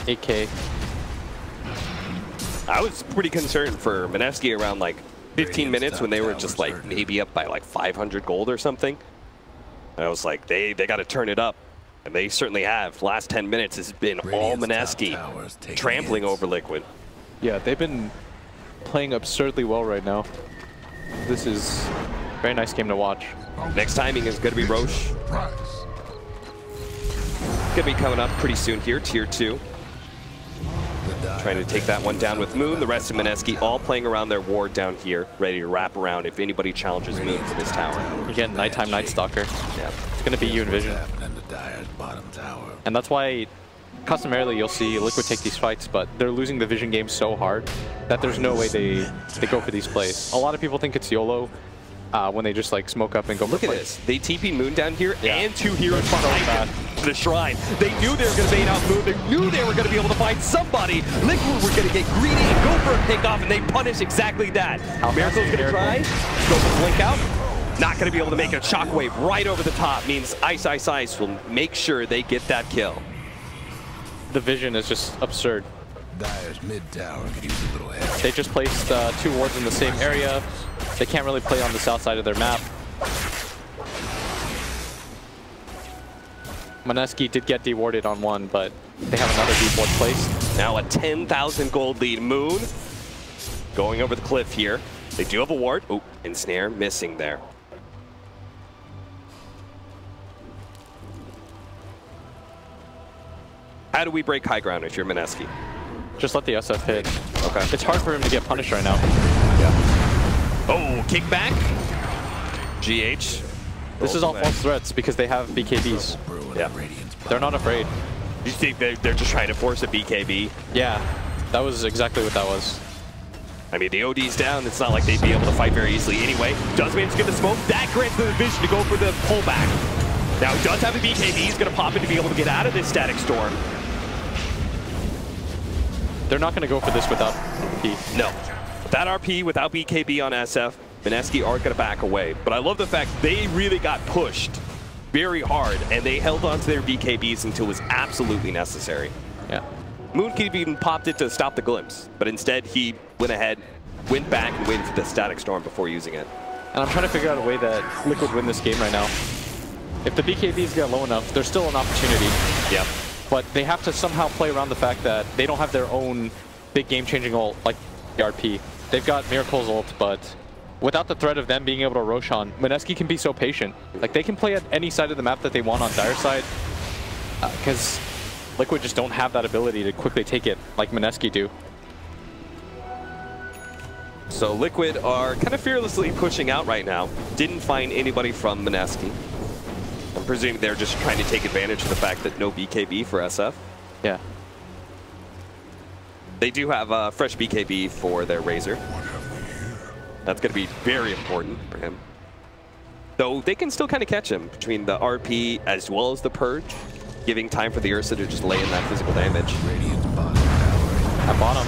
AK. I was pretty concerned for MINESKI around like 15 minutes when they were just like maybe up by like 500 gold or something. I was like, they got to turn it up. And they certainly have. Last 10 minutes has been all MINESKI trampling over Liquid. Yeah, they've been playing absurdly well right now. This is a very nice game to watch. Next timing is going to be Roche. Going to be coming up pretty soon here, Tier 2. Trying to take that one down with Moon. The rest of MINESKI all playing around their ward down here, ready to wrap around if anybody challenges Moon for this tower. Again, nighttime Night Stalker. Yeah. It's going to be you and Vision. And that's why customarily you'll see Liquid take these fights, but they're losing the Vision game so hard that there's no way they go for these plays. A lot of people think it's YOLO when they just like smoke up and go. Look at this. They TP Moon down here and two heroes behind him to the shrine. They knew they were going to bait out Moon. They knew they were going to be able to find somebody. Liquid were going to get greedy and go for a pickoff, and they punish exactly that. Miracle's going to try. Go for the blink out. Not going to be able to make a shockwave right over the top. Means Ice will make sure they get that kill. The Vision is just absurd. Dire's mid tower could use a little help. They just placed two wards in the same area. They can't really play on the south side of their map. MINESKI did get dewarded on one, but they have another deep ward placed. Now a 10,000 gold lead. Moon going over the cliff here. They do have a ward. Oh, ensnare missing there. How do we break high ground if you're MINESKI? Just let the SF hit. Okay. It's hard for him to get punished right now. Yeah. Oh, kickback. GH. This is all false threats because they have BKBs. Yeah. They're not afraid. You think they're just trying to force a BKB? Yeah, that was exactly what that was. I mean, the OD's down. It's not like they'd be able to fight very easily anyway. Does manage to get the smoke. That grants them the vision to go for the pullback. Now he does have a BKB. He's going to pop in to be able to get out of this static storm. They're not going to go for this without P. No. Without RP, without BKB on SF, MINESKI are going to back away. But I love the fact they really got pushed very hard, and they held on to their BKBs until it was absolutely necessary. Yeah. Moon could have even popped it to stop the glimpse, but instead he went ahead, went back, and waited for the static storm before using it. And I'm trying to figure out a way that Liquid win this game right now. If the BKBs get low enough, there's still an opportunity. Yeah. But they have to somehow play around the fact that they don't have their own big game-changing ult like the RP. They've got Miracle's ult, but without the threat of them being able to rosh on, MINESKI can be so patient. Like, they can play at any side of the map that they want on Dire side, because Liquid just don't have that ability to quickly take it like MINESKI do. So Liquid are kind of fearlessly pushing out right now. Didn't find anybody from MINESKI. I'm presuming they're just trying to take advantage of the fact that no BKB for SF. Yeah. They do have a fresh BKB for their Razor. That's going to be very important for him. Though they can still kind of catch him between the RP as well as the Purge, giving time for the Ursa to just lay in that physical damage. At bottom.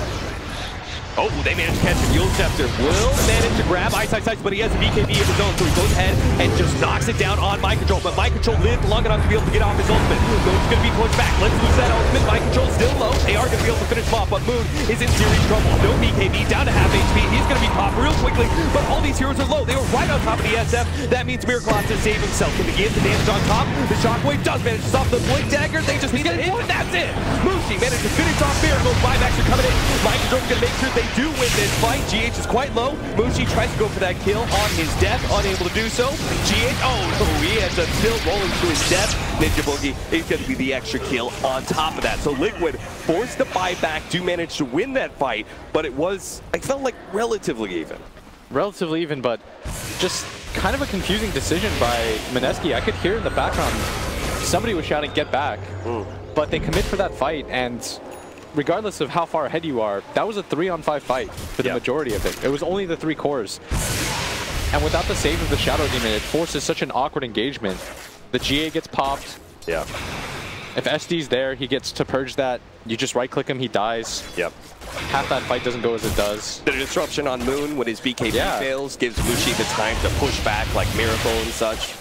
Oh, they managed to catch him. Yule Scepter will manage to grab Ice, but he has a BKB of his own, so he goes ahead and just knocks it down on Mind Control. But Mind Control lived long enough to be able to get off his ultimate. Moon's going to be pushed back. Let's lose that ultimate. Mind Control still low. They are going to be able to finish him off, but Moon is in serious trouble. No BKB, down to half HP. He's going to be popped real quickly, but all these heroes are low. They were right on top of the SF. That means Miracle has to save himself. Can he get the damage on top? The Shockwave does manage to stop the Blink Dagger. They just need to hit, and that's it. Mushi managed to finish off Miracle. Buybacks are coming in. Mind Control's going to make sure they do win this fight. GH is quite low. Mushi tries to go for that kill on his death, unable to do so. GH, oh no, he ends up still rolling to his death. Ninja Boogie is going to be the extra kill on top of that. So Liquid forced the buyback to manage to win that fight, but it was, I felt like, relatively even. Relatively even, but just kind of a confusing decision by MINESKI. I could hear in the background somebody was shouting, "Get back!" But they commit for that fight, and regardless of how far ahead you are, that was a 3-on-5 fight for the majority of it. It was only the 3 cores. And without the save of the Shadow Demon, it forces such an awkward engagement. The GA gets popped. Yeah. If SD's there, he gets to purge that. You just right-click him, he dies. Yep. Half that fight doesn't go as it does. The disruption on Moon when his BKB fails gives Mushi the time to push back like Miracle and such.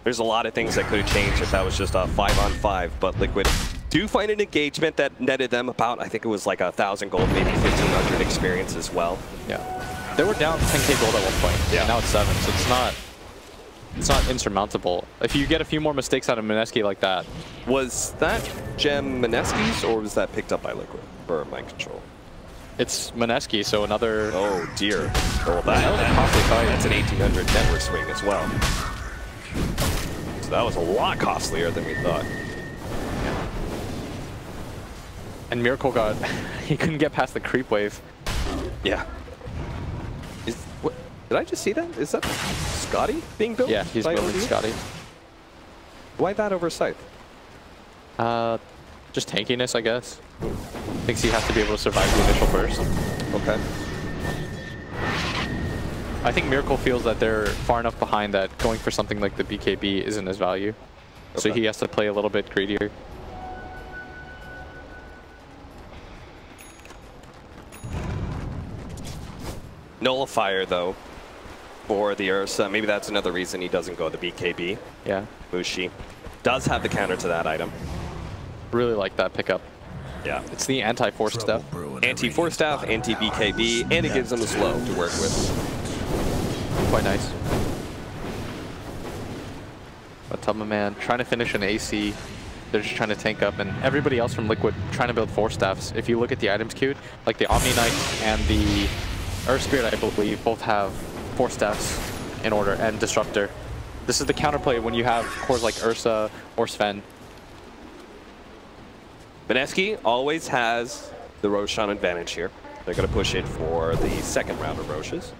There's a lot of things that could have changed if that was just a 5-on-5, but Liquid do find an engagement that netted them about, I think it was like 1,000 gold, maybe 1,500 experience as well. Yeah. They were down 10k gold at one point. Yeah. And now it's 7, so it's not insurmountable. If you get a few more mistakes out of MINESKI like that. Was that gem MINESKI's, or was that picked up by Liquid for Mind Control? It's MINESKI, so another... Oh dear. Well, that was a costly fight. That's an 1,800 network swing as well. So that was a lot costlier than we thought. And Miracle got... he couldn't get past the creep wave. Yeah. What, did I just see that? Is that Scotty being built? Yeah, he's building Scotty. Why that over Scythe? Just tankiness, I guess. Thinks he has to be able to survive the initial burst. Okay. I think Miracle feels that they're far enough behind that going for something like the BKB isn't his value. Okay. So he has to play a little bit greedier. Nullifier, though, for the Ursa. Maybe that's another reason he doesn't go the BKB. Yeah. Mushi does have the counter to that item. Really like that pickup. Yeah. It's the anti-force staff. Anti-force staff, anti-BKB, and it gives them the slow to work with. Quite nice. But Tubman Man trying to finish an AC. They're just trying to tank up, and everybody else from Liquid trying to build force staffs. If you look at the items queued, like the Omni Knight and the Earth Spirit, I believe, both have force staffs in order, and Disruptor. This is the counterplay when you have cores like Ursa or Sven. MINESKI always has the Roshan advantage here. They're going to push it for the second round of Roches.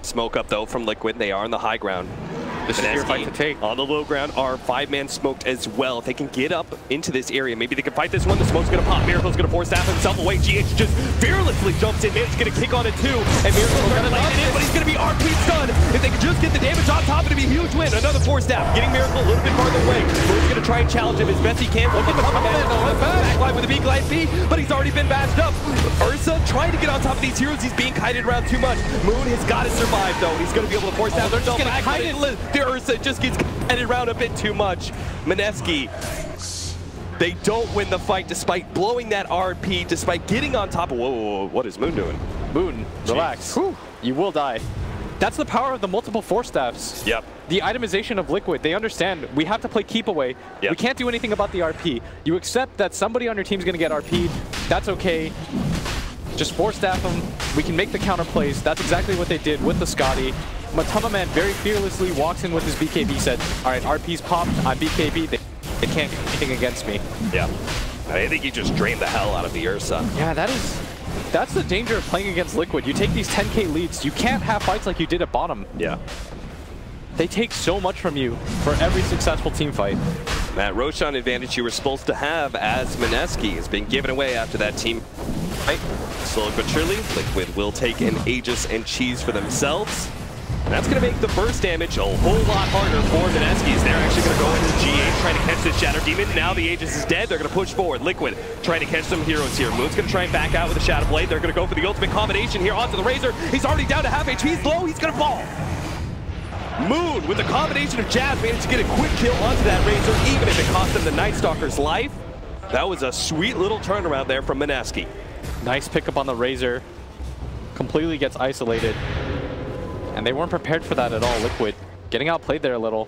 Smoke up, though, from Liquid. They are on the high ground. This is your fight to take. On the low ground are 5-man smoked as well. If they can get up into this area, maybe they can fight this one. The smoke's going to pop. Miracle's going to force staff himself away. GH just fearlessly jumps in. Man's going to kick on it too. And Miracle's going to lay it in, but he's going to be RP stunned. If they can just get the damage on top, it'll be a huge win. Another force staff, getting Miracle a little bit farther away. Moon's going to try and challenge him as best he can. Look at the backline with a big light B, but he's already been bashed up. Ursa trying to get on top of these heroes. He's being kited around too much. Moon has got to survive, though. He's going to be able to force staff himself back. The Ursa just gets kited around a bit too much. MINESKI, they don't win the fight despite blowing that RP, despite getting on top of... Whoa, what is Moon doing? Moon, relax. Whew. You will die. That's the power of the multiple force staffs. Yep. The itemization of Liquid, they understand we have to play keep away. Yep. We can't do anything about the RP. You accept that somebody on your team is going to get RP'd. That's okay. Just force staff them. We can make the counter plays. That's exactly what they did with the Scotty. Matama Man very fearlessly walks in with his BKB, said, all right, RP's popped, I'm BKB, they can't do anything against me. Yeah. I think he just drained the hell out of the Ursa. Yeah, that's the danger of playing against Liquid. You take these 10k leads, you can't have fights like you did at bottom. Yeah. They take so much from you for every successful team fight. That Roshan advantage you were supposed to have as MINESKI has been given away after that team fight. Slowly but surely, Liquid will take an Aegis and Cheese for themselves. That's going to make the burst damage a whole lot harder for Mineskis. They're actually going to go into GH trying to catch this Shadow Demon. Now the Aegis is dead. They're going to push forward. Liquid trying to catch some heroes here. Moon's going to try and back out with a Shadow Blade. They're going to go for the ultimate combination here onto the Razor. He's already down to half HP. He's low. He's going to fall. Moon, with the combination of jabs, managed to get a quick kill onto that Razor, even if it cost him the Night Stalker's life. That was a sweet little turnaround there from Mineski. Nice pickup on the Razor. Completely gets isolated. And they weren't prepared for that at all, Liquid. Getting outplayed there a little.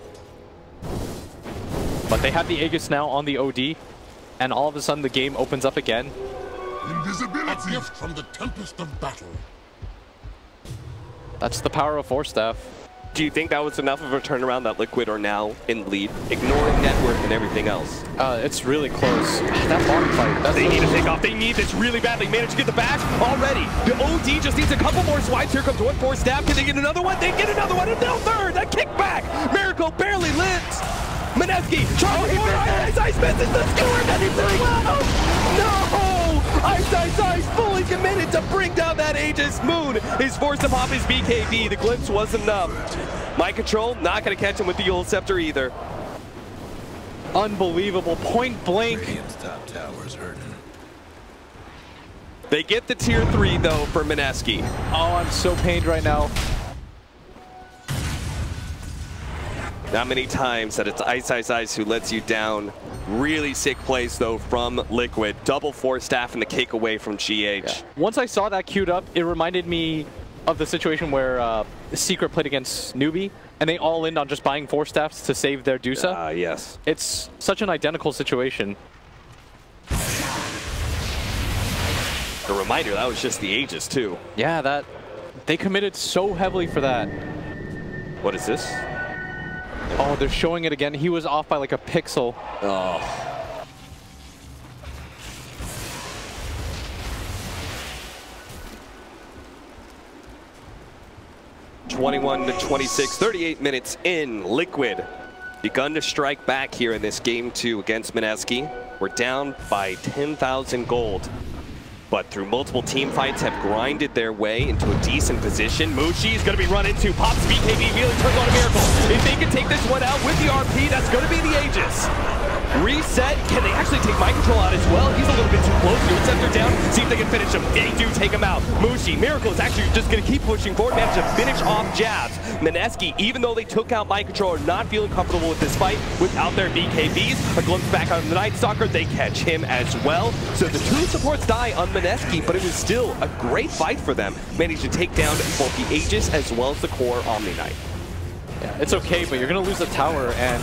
But they have the Aegis now on the OD, and all of a sudden the game opens up again. Invisibility. A gift from the tempest of battle. That's the power of Force Staff. Do you think that was enough of a turnaround that Liquid are now in lead, ignoring network and everything else? It's really close. That bottom fight. They need to take off. They need this really badly. Managed to get the back already. The OD just needs a couple more swipes. Here comes one Force Staff. Can they get another one? They get another one. And no third. A kickback. Miracle barely lives. Mineski trying for Ice misses the skewer. That is very well. No! Ice fully committed to bring down that Aegis. Moon is forced to pop his BKB. The glimpse wasn't enough. Mind Control not going to catch him with the Ult Scepter either. Unbelievable. Point blank. Radiant's top tower's hurting. They get the tier 3 though for Mineski. Oh, I'm so pained right now. Not many times that it's Ice who lets you down. Really sick plays though from Liquid. Double Force Staff and the kick away from GH. Yeah. Once I saw that queued up, it reminded me of the situation where Secret played against Newbie, and they all in on just buying Force Staffs to save their DOTA. Yes. It's such an identical situation. A reminder, that was just the Aegis too. Yeah, that they committed so heavily for that. What is this? Oh, they're showing it again. He was off by like a pixel. Oh. (21-26), 38 minutes in. Liquid begun to strike back here in this game 2 against Mineski. We're down by 10,000 gold, but through multiple team fights have grinded their way into a decent position. Mushi is going to be run into. Pops BKB, immediately turns on a Miracle. If they can take this one out with the RP, that's going to be the Aegis. Reset. Can they actually take Mind Control out as well? He's a little bit too close. Ult Scepter down. See if they can finish him. They do take him out. Mushi, Miracle is actually just going to keep pushing forward. Manage to finish off jabs. Mineski, even though they took out Mind Control, are not feeling comfortable with this fight without their BKBs. A glimpse back on the Night Stalker. They catch him as well. So the 2 supports die on Mineski, but it was still a great fight for them. Managed to take down both the Aegis as well as the core Omni Knight. Yeah, it's okay, but you're going to lose the tower, and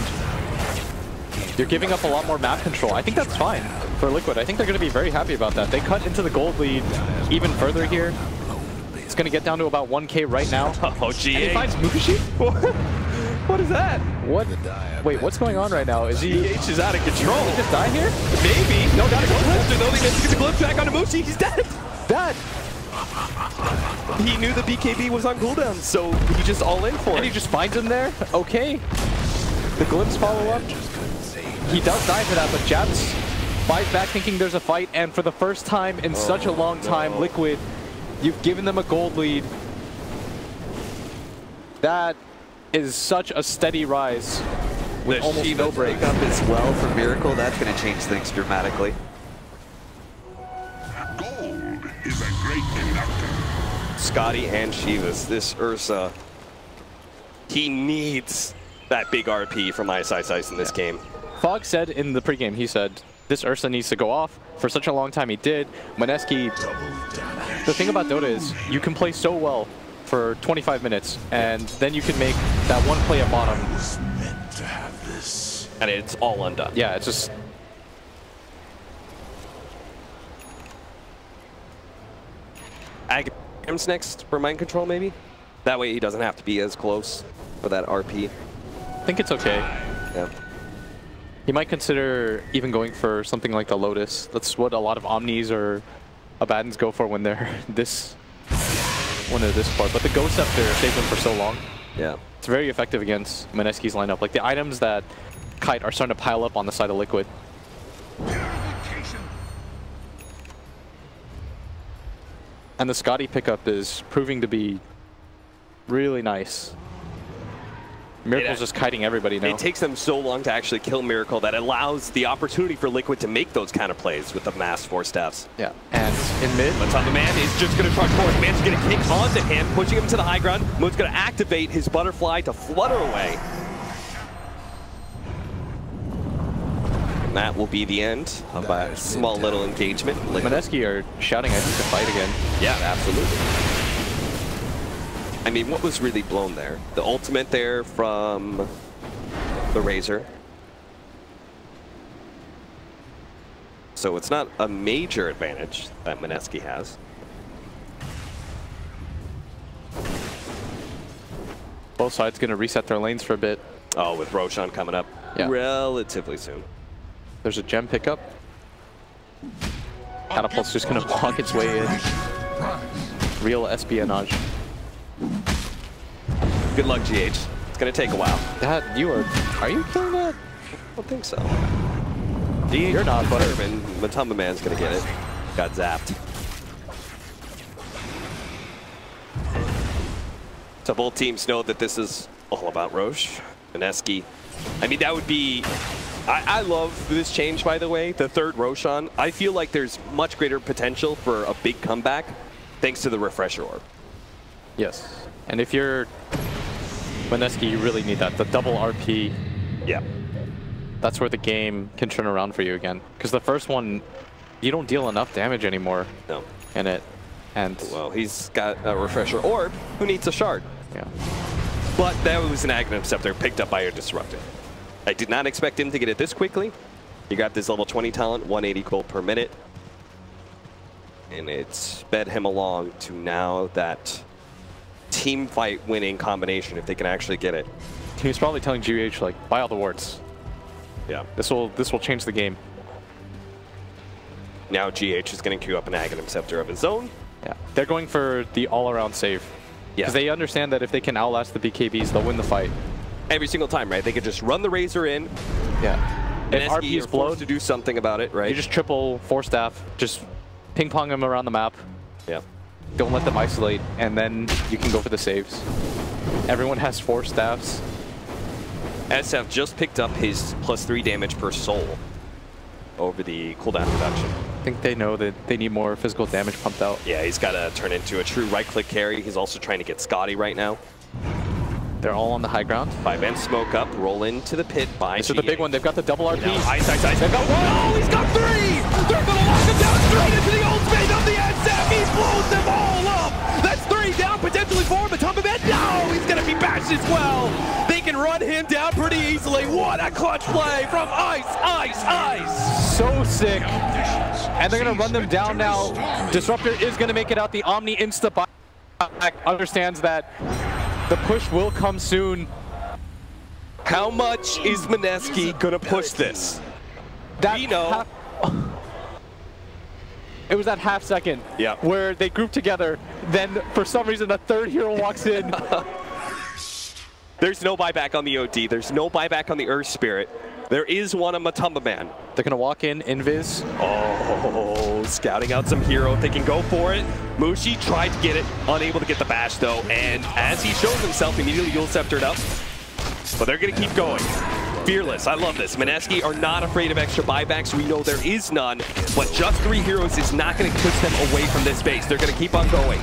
you're giving up a lot more map control. I think that's fine for Liquid. I think they're going to be very happy about that. They cut into the gold lead even further here. It's going to get down to about 1K right now. Oh, GH. And he finds Mushi? What is that? What? Wait, what's going on right now? Is he... GH is out of control. Did he just die here? Maybe. No, got a glimpse after though. They managed to get the glimpse back onto Mushi. He's dead. That... He knew the BKB was on cooldown, so he just all in for it. And he just finds him there? Okay. The glimpse follow-up. He does die for that, but Jabs buys back thinking there's a fight, and for the first time in such a long time, Liquid, you've given them a gold lead. That is such a steady rise with almost no break. Up as well for Miracle, that's going to change things dramatically. Gold is a great conductor. Scotty and Shivas, this Ursa, he needs that big RP from Ice in this game. Fog said in the pregame, he said, this Ursa needs to go off. For such a long time he did. Mineski, the thing about Dota is you can play so well for 25 minutes, and then you can make that one play at bottom. Meant to have this. And it's all undone. Yeah, it's just... Agham's next for Mind Control, maybe? That way he doesn't have to be as close for that RP. I think it's okay. Yeah. He might consider even going for something like the Lotus. That's what a lot of Omnis or Abaddons go for when they're this part. But the Ghost Scepter saved them for so long. Yeah. It's very effective against Mineski's lineup. Like the items that Kite are starting to pile up on the side of Liquid. And the Scotty pickup is proving to be Really nice. Miracle's just kiting everybody now. It takes them so long to actually kill Miracle that allows the opportunity for Liquid to make those kind of plays with the mass force staffs. Yeah, and in mid. But the man is just going to charge forward. Man's going to kick onto him, pushing him to the high ground. Moon's going to activate his butterfly to flutter away. And that will be the end of a small little engagement. MINESKI are shouting, I think, to fight again. Yeah, absolutely. I mean, what was really blown there? The ultimate there from the Razor. So it's not a major advantage that MINESKI has. Both sides going to reset their lanes for a bit. Oh, with Roshan coming up relatively soon. There's a gem pickup. Catapult's just going to walk its way in. Real espionage. Good luck, GH. It's going to take a while. That, you are you killing that? I don't think so. You're not, but Matumba Man's going to get it. Got zapped. So both teams know that this is all about Roche. MINESKI. I mean, that would be... I love this change, by the way, the third Roshan. I feel like there's much greater potential for a big comeback thanks to the Refresher Orb. Yes. And if you're MINESKI, you really need that. The double RP. Yeah. That's where the game can turn around for you again. Because the first one, you don't deal enough damage anymore. No. In it. And well, he's got a Refresher Orb who needs a shard. Yeah. But that was an Aghanim Scepter picked up by a Disruptor. I did not expect him to get it this quickly. He got this level 20 talent, 180 gold per minute. And it sped him along to now that team fight winning combination if they can actually get it. He was probably telling GH, like, buy all the wards. Yeah. This will change the game. Now GH is going to queue up an Aghanim Scepter of his own. Yeah. They're going for the all-around save. Because they understand that if they can outlast the BKBs, they'll win the fight. Every single time, right? They could just run the Razor in. Yeah. If RP is blowed, to do something about it, right? You just triple Force Staff, just ping-pong them around the map. Yeah. Don't let them isolate, and then you can go for the saves. Everyone has Force Staffs. SF just picked up his +3 damage per soul over the cooldown reduction. I think they know that they need more physical damage pumped out. Yeah, he's got to turn into a true right-click carry. He's also trying to get Scotty right now. They're all on the high ground. 5-man smoke up, roll into the pit by This is the big one. They've got the double RP. Ice. They've got one. Oh, he's got 3! They're going to lock him down straight into the ultimate of the SF. He blows them all up. That's 3 down, potentially 4. Matumba Man, no! He's going to be bashed as well. They can run him down pretty easily. What a clutch play from Ice. So sick. And they're going to run them down now. Disruptor is going to make it out. The Omni insta-back understands that the push will come soon. How much is MINESKI gonna push this? We know. It was that half second where they grouped together. Then, for some reason, a third hero walks in. There's no buyback on the OD. There's no buyback on the Earth Spirit. There is one on Matumba Man. They're gonna walk in, Invis. Oh, scouting out some hero, thinking go for it. Mushi tried to get it, unable to get the bash though, and as he shows himself, immediately Yule Sceptered up. But they're gonna keep going. Fearless, I love this. MINESKI are not afraid of extra buybacks. We know there is none, but just 3 heroes is not gonna push them away from this base. They're gonna keep on going.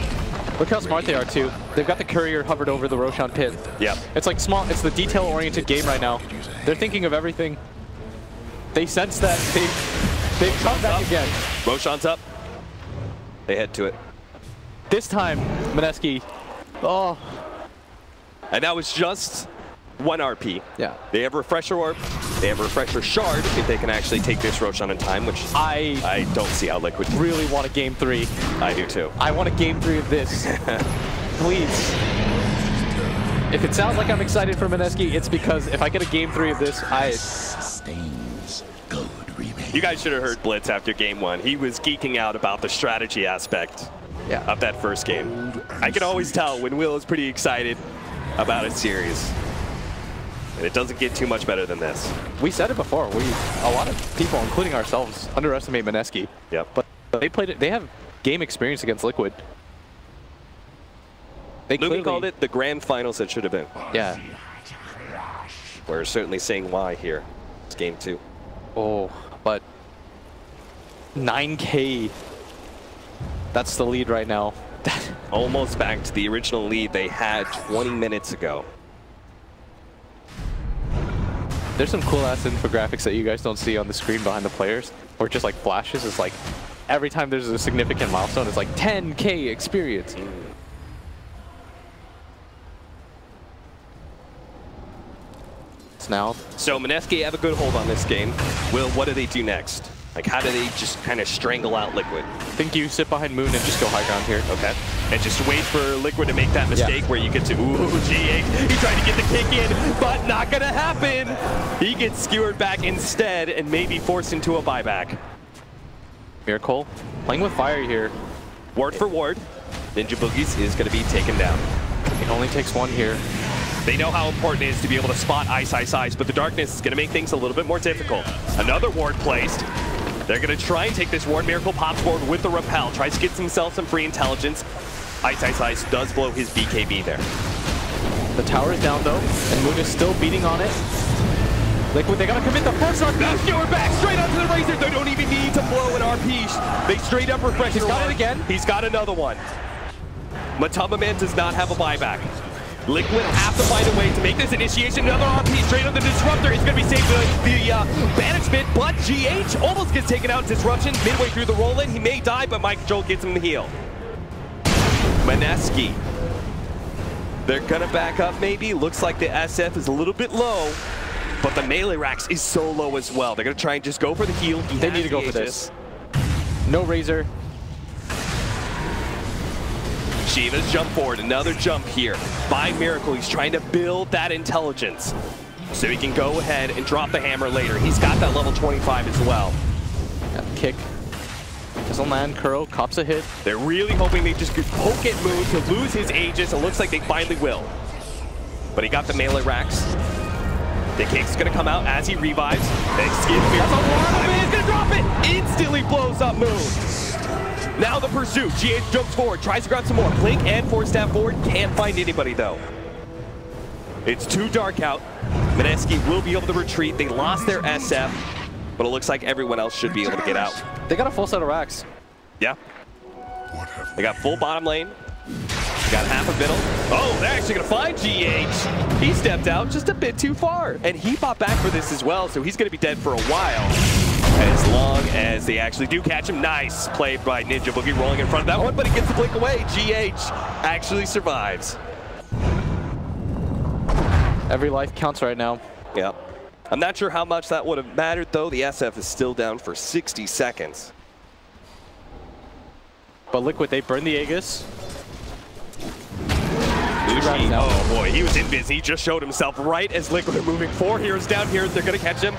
Look how smart they are too. They've got the courier hovered over the Roshan pit. Yep. It's like small, it's the detail-oriented game right now. They're thinking of everything. They sense that they've come back again. Roshan's up. They head to it. This time, MINESKI, oh. And that was just 1 RP. Yeah. They have Refresher Orb. They have Refresher Shard if they can actually take this Roshan in time, which I don't see how Liquid really want a game 3. I do too. I want a game 3 of this. Please. If it sounds like I'm excited for MINESKI, it's because if I get a game 3 of this, You guys should have heard Blitz after game 1. He was geeking out about the strategy aspect of that first game. I can always tell when Will is pretty excited about a series. And it doesn't get too much better than this. We said it before. A lot of people, including ourselves, underestimate MINESKI. Yep. But they played it. They have game experience against Liquid. Lumi called it the grand finals it should have been. Yeah. We're certainly saying why here. It's game 2. Oh, but 9K. That's the lead right now. Almost back to the original lead they had 20 minutes ago. There's some cool ass infographics that you guys don't see on the screen behind the players, or just like flashes. It's like every time there's a significant milestone, it's like 10K experience. It's now. So MINESKI have a good hold on this game. Will, what do they do next? Like, how do they just kind of strangle out Liquid? I think you sit behind Moon and just go high ground here. Okay. And just wait for Liquid to make that mistake where you get to, ooh, GH. He tried to get the kick in, but not gonna happen. He gets skewered back instead and maybe forced into a buyback. Miracle playing with fire here. Ward for ward. Ninja Boogies is gonna be taken down. It only takes one here. They know how important it is to be able to spot Ice, but the darkness is gonna make things a little bit more difficult. Another ward placed. They're going to try and take this ward. Miracle pops forward with the repel. Tries to get himself some free intelligence. Ice does blow his BKB there. The tower is down though, and Moon is still beating on it. Liquid, they got to commit the first RP. Now Skewer back straight onto the Razor. They don't even need to blow an RP. They straight up refresh. He's got it again. He's got another one. Matamba Man does not have a buyback. Liquid have to find a way to make this initiation. Another RP straight on the Disruptor. He's going to be saved the banishment, but GH almost gets taken out. Disruption midway through the roll-in. He may die, but Mind Control gets him the heal. MINESKI. They're going to back up maybe. Looks like the SF is a little bit low, but the melee racks is so low as well. They're going to try and just go for the heal. They need to go for this. No Razor. Shiva's jump forward, another jump here by Miracle. He's trying to build that intelligence so he can go ahead and drop the hammer later. He's got that level 25 as well. Kick. Doesn't land. Kuro cops a hit. They're really hoping they just could poke at Moon to lose his Aegis. It looks like they finally will. But he got the melee racks. The kick's gonna come out as he revives. He's gonna drop it! Instantly blows up Moon. Now the pursuit. GH jumps forward, tries to grab some more. Blink and Force Stab forward. Can't find anybody though. It's too dark out. MINESKI will be able to retreat. They lost their SF, but it looks like everyone else should be able to get out. They got a full set of racks. Yeah. They got full bottom lane. They got half a middle. Oh, they're actually gonna find GH. He stepped out just a bit too far. And he fought back for this as well, so he's gonna be dead for a while. As long as they actually do catch him. Nice play by Ninja Boogie rolling in front of that one, but he gets the blink away. GH actually survives. Every life counts right now. Yeah. I'm not sure how much that would have mattered, though. The SF is still down for 60 seconds. But Liquid, they burn the Aegis. Oh boy, he was in biz. He just showed himself right as Liquid are moving. 4 heroes down here. They're going to catch him.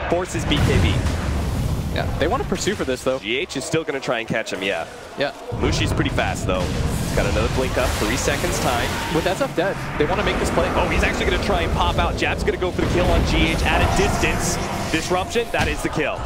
Forces BKB. Yeah, they want to pursue for this, though. GH is still going to try and catch him, yeah. Yeah. Mushi's pretty fast, though. He's got another blink up, 3 seconds time. With SF dead, they want to make this play. Oh, he's actually going to try and pop out. Jab's going to go for the kill on GH at a distance. Disruption, that is the kill.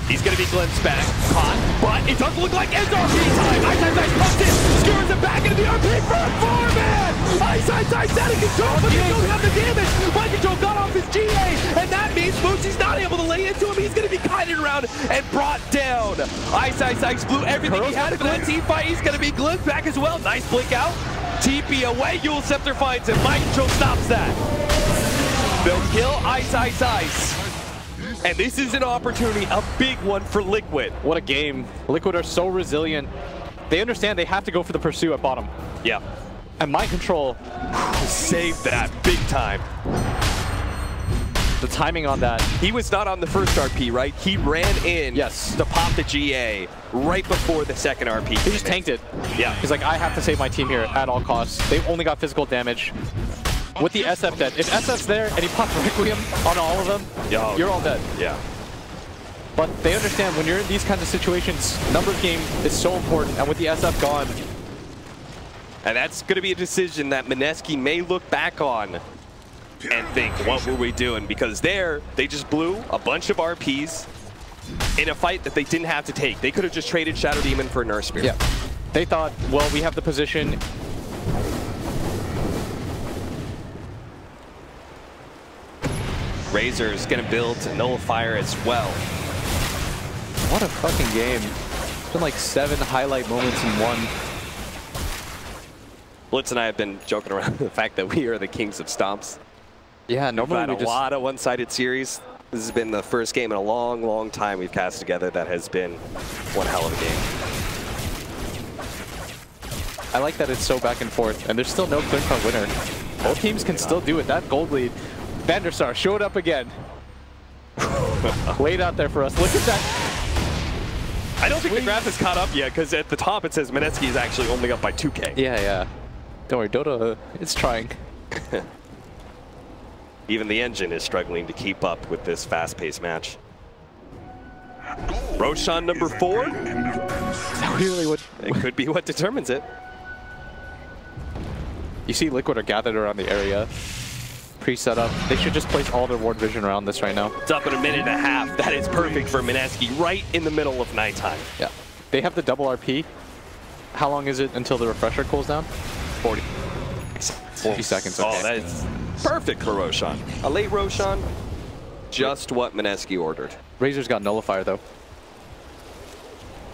He's going to be glimpsed back, caught, but it doesn't look like it's RP time. Ice pops in, skewers him back into the RP for a 4-man. Ice out of control, but he don't have the damage. Mind Control got off his GA, and that means Moosie's not able to lay into him. He's going to be kited around and brought down. Ice blew everything he had in the team fight. He's going to be glimpsed back as well. Nice blink out. TP away, Yule Scepter finds him. Mind Control stops that. They'll kill Ice. And this is an opportunity, a big one for Liquid. What a game. Liquid are so resilient. They understand they have to go for the pursuit at bottom. Yeah. And Mind Control saved that big time. The timing on that. He was not on the first RP, right? He ran in to pop the GA right before the second RP. He just tanked it. Yeah. He's like, I have to save my team here at all costs. They've only got physical damage. With the SF dead. If SF's there and he pops Requiem on all of them, you're all dead. Yeah. But they understand when you're in these kinds of situations, numbers game is so important, and with the SF gone. And that's going to be a decision that MINESKI may look back on and think, what were we doing? Because they just blew a bunch of RPs in a fight that they didn't have to take. They could have just traded Shadow Demon for Nurse Spirit. Yeah. They thought, well, we have the position. Razor's gonna build to Nullifier as well. What a fucking game. It's been like 7 highlight moments in one. Blitz and I have been joking around the fact that we are the kings of stomps. Yeah, normally We've had a lot of one-sided series. This has been the first game in a long, long time we've cast together that has been one hell of a game. I like that it's so back and forth, and there's still no clear-cut winner. Both teams can still do it. That gold lead. Vanderstar showed up again. Laid out there for us. Look at that. I don't think the graph has caught up yet, because at the top it says MINESKI is actually only up by 2K. Yeah. Don't worry, Dota is trying. Even the engine is struggling to keep up with this fast-paced match. Roshan number 4. Is that really what? It could be what determines it. You see Liquid are gathered around the area. Pre-set up. They should just place all their ward vision around this right now. It's up in a minute and a half. That is perfect for MINESKI, right in the middle of nighttime. Yeah. They have the double RP. How long is it until the refresher cools down? 40 seconds. Okay. Oh, that is perfect for Roshan. A late Roshan, just what MINESKI ordered. Razor's got Nullifier though.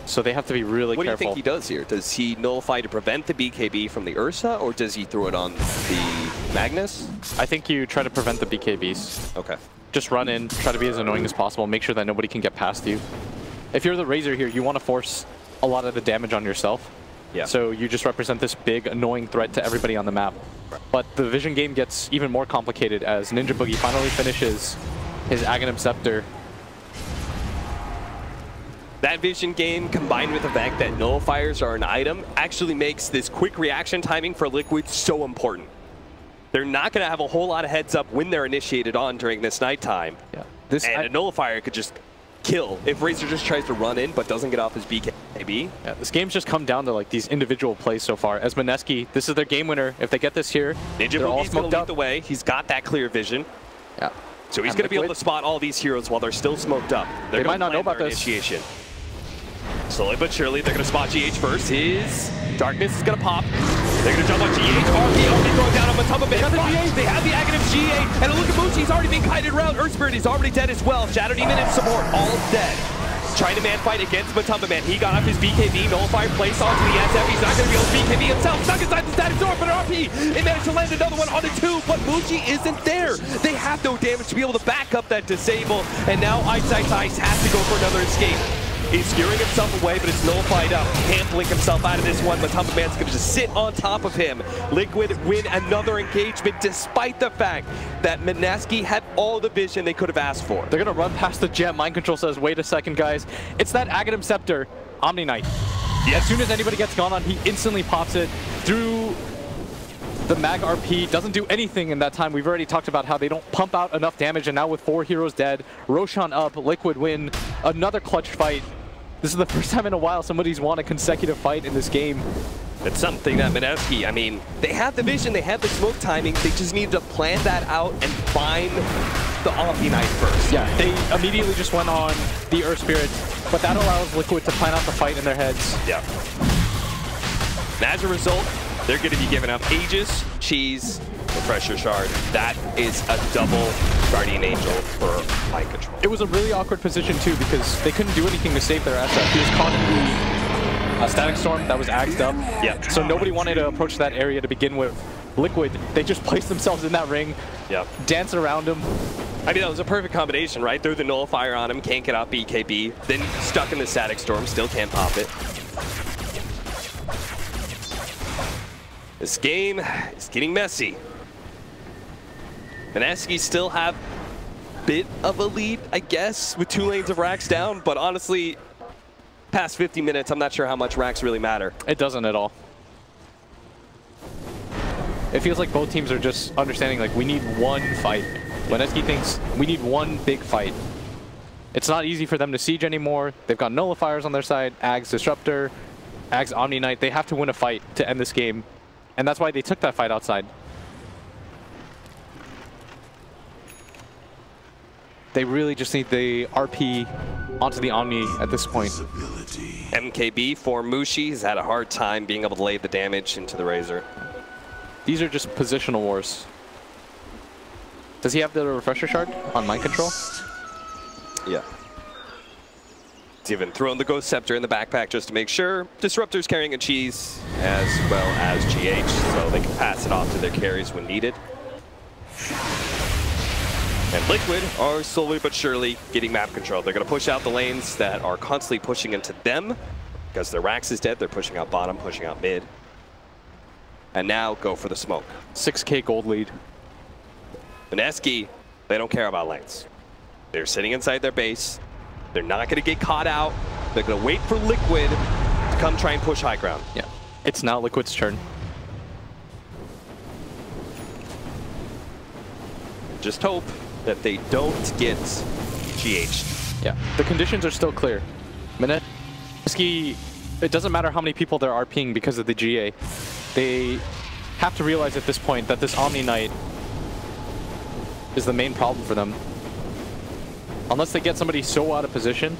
So they have to be really careful. What do you think he does here? Does he nullify to prevent the BKB from the Ursa, or does he throw it on the Magnus? I think you try to prevent the BKBs. Okay. Just run in, try to be as annoying as possible, make sure that nobody can get past you. If you're the Razor here, you want to force a lot of the damage on yourself. Yeah. So you just represent this big, annoying threat to everybody on the map. But the vision game gets even more complicated as Ninja Boogie finally finishes his Aghanim Scepter. That vision game, combined with the fact that nullifiers are an item, actually makes this quick reaction timing for Liquid so important. They're not going to have a whole lot of heads up when they're initiated on during this nighttime. Yeah. And a nullifier could just kill if Razor just tries to run in but doesn't get off his BKB. Yeah, this game's just come down to like these individual plays so far. As MINESKI, this is their game winner. If they get this here, Ninja Boogie's going to lead the way. He's got that clear vision. Yeah. So he's going to be able to spot all these heroes while they're still smoked up. They might not know about this. Initiation. Slowly but surely, they're going to spot GH first. His darkness is going to pop. They're going to jump on GH. RP already going down on Matamba Man. They have the Aghanim GH. And look at Muchi's already being kited around. Earth Spirit is already dead as well. Shadow Demon and support all dead. Trying to man fight against Matamba Man. He got off his BKB. Nullifier placed onto the SF. He's not going to be able to BKB himself. Stuck inside the static storm, but RP, they managed to land another one on the 2, but Muchi isn't there. They have no damage to be able to back up that disable. And now Ice has to go for another escape. He's skewering himself away, but it's nullified up. Can't blink himself out of this one, but Matamba Man's going to just sit on top of him. Liquid win another engagement despite the fact that MINESKI had all the vision they could have asked for. They're going to run past the gem. Mind Control says, wait a second, guys. It's that Aghanim Scepter, Omni Knight. As soon as anybody gets gone on, he instantly pops it through the Mag RP. Doesn't do anything in that time. We've already talked about how they don't pump out enough damage, and now with 4 heroes dead, Roshan up, Liquid win, another clutch fight. This is the first time in a while somebody's won a consecutive fight in this game. It's something that MINESKI, I mean, they have the vision, they have the smoke timing, they just need to plan that out and find the Omni Knight first. Yeah, they immediately just went on the Earth Spirit, but that allows Liquid to plan out the fight in their heads. Yeah. And as a result, they're going to be giving up Aegis, Cheese, Refresher Shard. That is a double Guardian Angel for Mind Control. It was a really awkward position too because they couldn't do anything to save their SF. He was caught in the Static Storm that was agsed up. Yeah. So nobody wanted to approach that area to begin with. Liquid, they just placed themselves in that ring, dance around him. I mean, that was a perfect combination, right? Threw the Nullifier on him, can't get off BKB, then stuck in the Static Storm, still can't pop it. This game is getting messy. MINESKI still have a bit of a lead, I guess, with 2 lanes of racks down, but honestly, past 50 minutes, I'm not sure how much racks really matter. It doesn't at all. It feels like both teams are just understanding, like, we need one fight. MINESKI thinks we need one big fight. It's not easy for them to siege anymore. They've got nullifiers on their side, Ag's Disruptor, Ag's Omni Knight. They have to win a fight to end this game. And that's why they took that fight outside. They really just need the RP onto the Omni at this point. MKB for Mushi has had a hard time being able to lay the damage into the Razor. These are just positional wars. Does he have the refresher shard on mind control? Yeah. He's even thrown the Ghost Scepter in the backpack just to make sure. Disruptor's carrying a cheese as well as GH, so they can pass it off to their carries when needed. And Liquid are slowly but surely getting map control. They're going to push out the lanes that are constantly pushing into them. Because their Rax is dead, they're pushing out bottom, pushing out mid. And now go for the smoke. 6K gold lead. MINESKI, they don't care about lanes. They're sitting inside their base. They're not going to get caught out. They're going to wait for Liquid to come try and push high ground. Yeah, it's now Liquid's turn. Just hope that they don't get GH'd. Yeah, the conditions are still clear. MINESKI, it doesn't matter how many people they're RPing because of the GA. They have to realize at this point that this Omni Knight is the main problem for them. Unless they get somebody so out of position.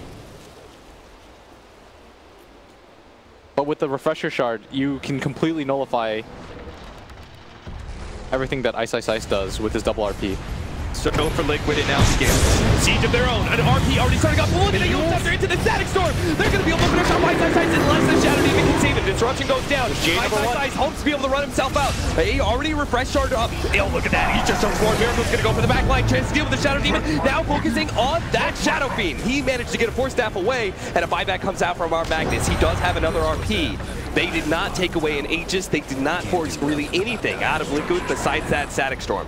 But with the refresher shard, you can completely nullify everything that Ice does with his double RP. So go for Liquid and now Skins. Siege of their own. An RP already starting up. Look at the Ghost Scepter into the Static Storm. They're going to be able to finish on Ice unless the Shadow Demon can save it. Disruption goes down. Ice hopes to be able to run himself out. He already refreshed shard up. Oh, look at that. He's just so smart. Miracle's going to go for the back line. Chance to deal with the Shadow Demon. Now focusing on that Shadow Fiend. He managed to get a Force Staff away, and a buyback comes out from our Magnus. He does have another RP. They did not take away an Aegis. They did not force really anything out of Liquid besides that Static Storm.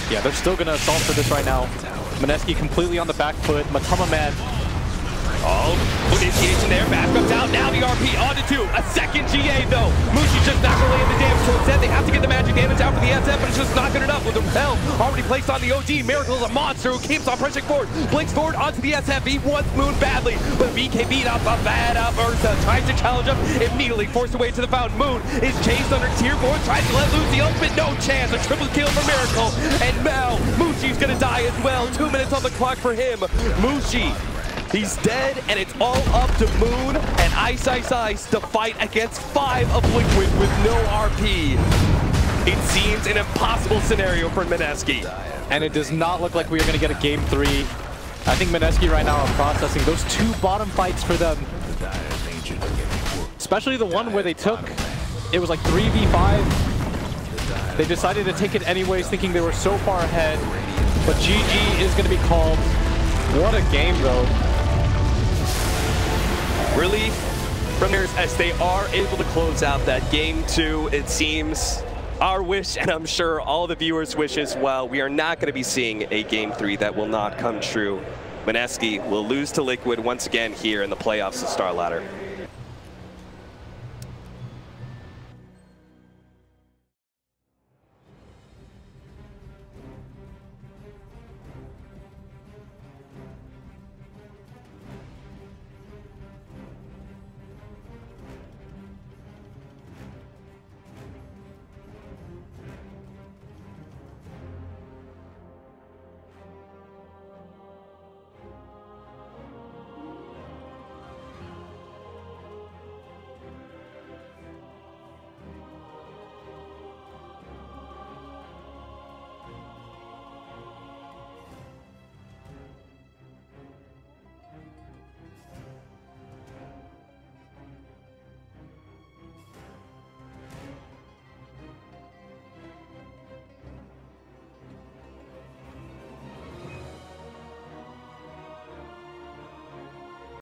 Yeah, they're still going to assault for this right now. MINESKI completely on the back foot. Matama Man. Oh, initiation there. Back comes out. Now the RP on to 2. A second GA though. Mushi's just not going to lay in the damage towards that. They have to get the magic damage out for the SF, but it's just not good enough with the repel already placed on the OG. Miracle's a monster who keeps on pushing forward. Blinks forward onto the SF. He wants Moon badly, but BK beat up a bad up Ursa. Tries to challenge him. Immediately forced away to the fountain. Moon is chased under tier 4. Tries to let loose the ultimate. No chance. A triple kill for Miracle. And now Mushi's going to die as well. 2 minutes on the clock for him. Mushi. He's dead, and it's all up to Moon and Ice to fight against 5 of Liquid with no RP. It seems an impossible scenario for MINESKI. And it does not look like we are going to get a game 3. I think MINESKI right now are processing those 2 bottom fights for them. Especially the one where they took, it was like 3v5. They decided to take it anyways, thinking they were so far ahead. But GG is going to be called. What a game, though. Relief from here as they are able to close out that game 2. It seems our wish, and I'm sure all the viewers' wish as well, we are not going to be seeing a game 3 that will not come true. MINESKI will lose to Liquid once again here in the playoffs of Star Ladder.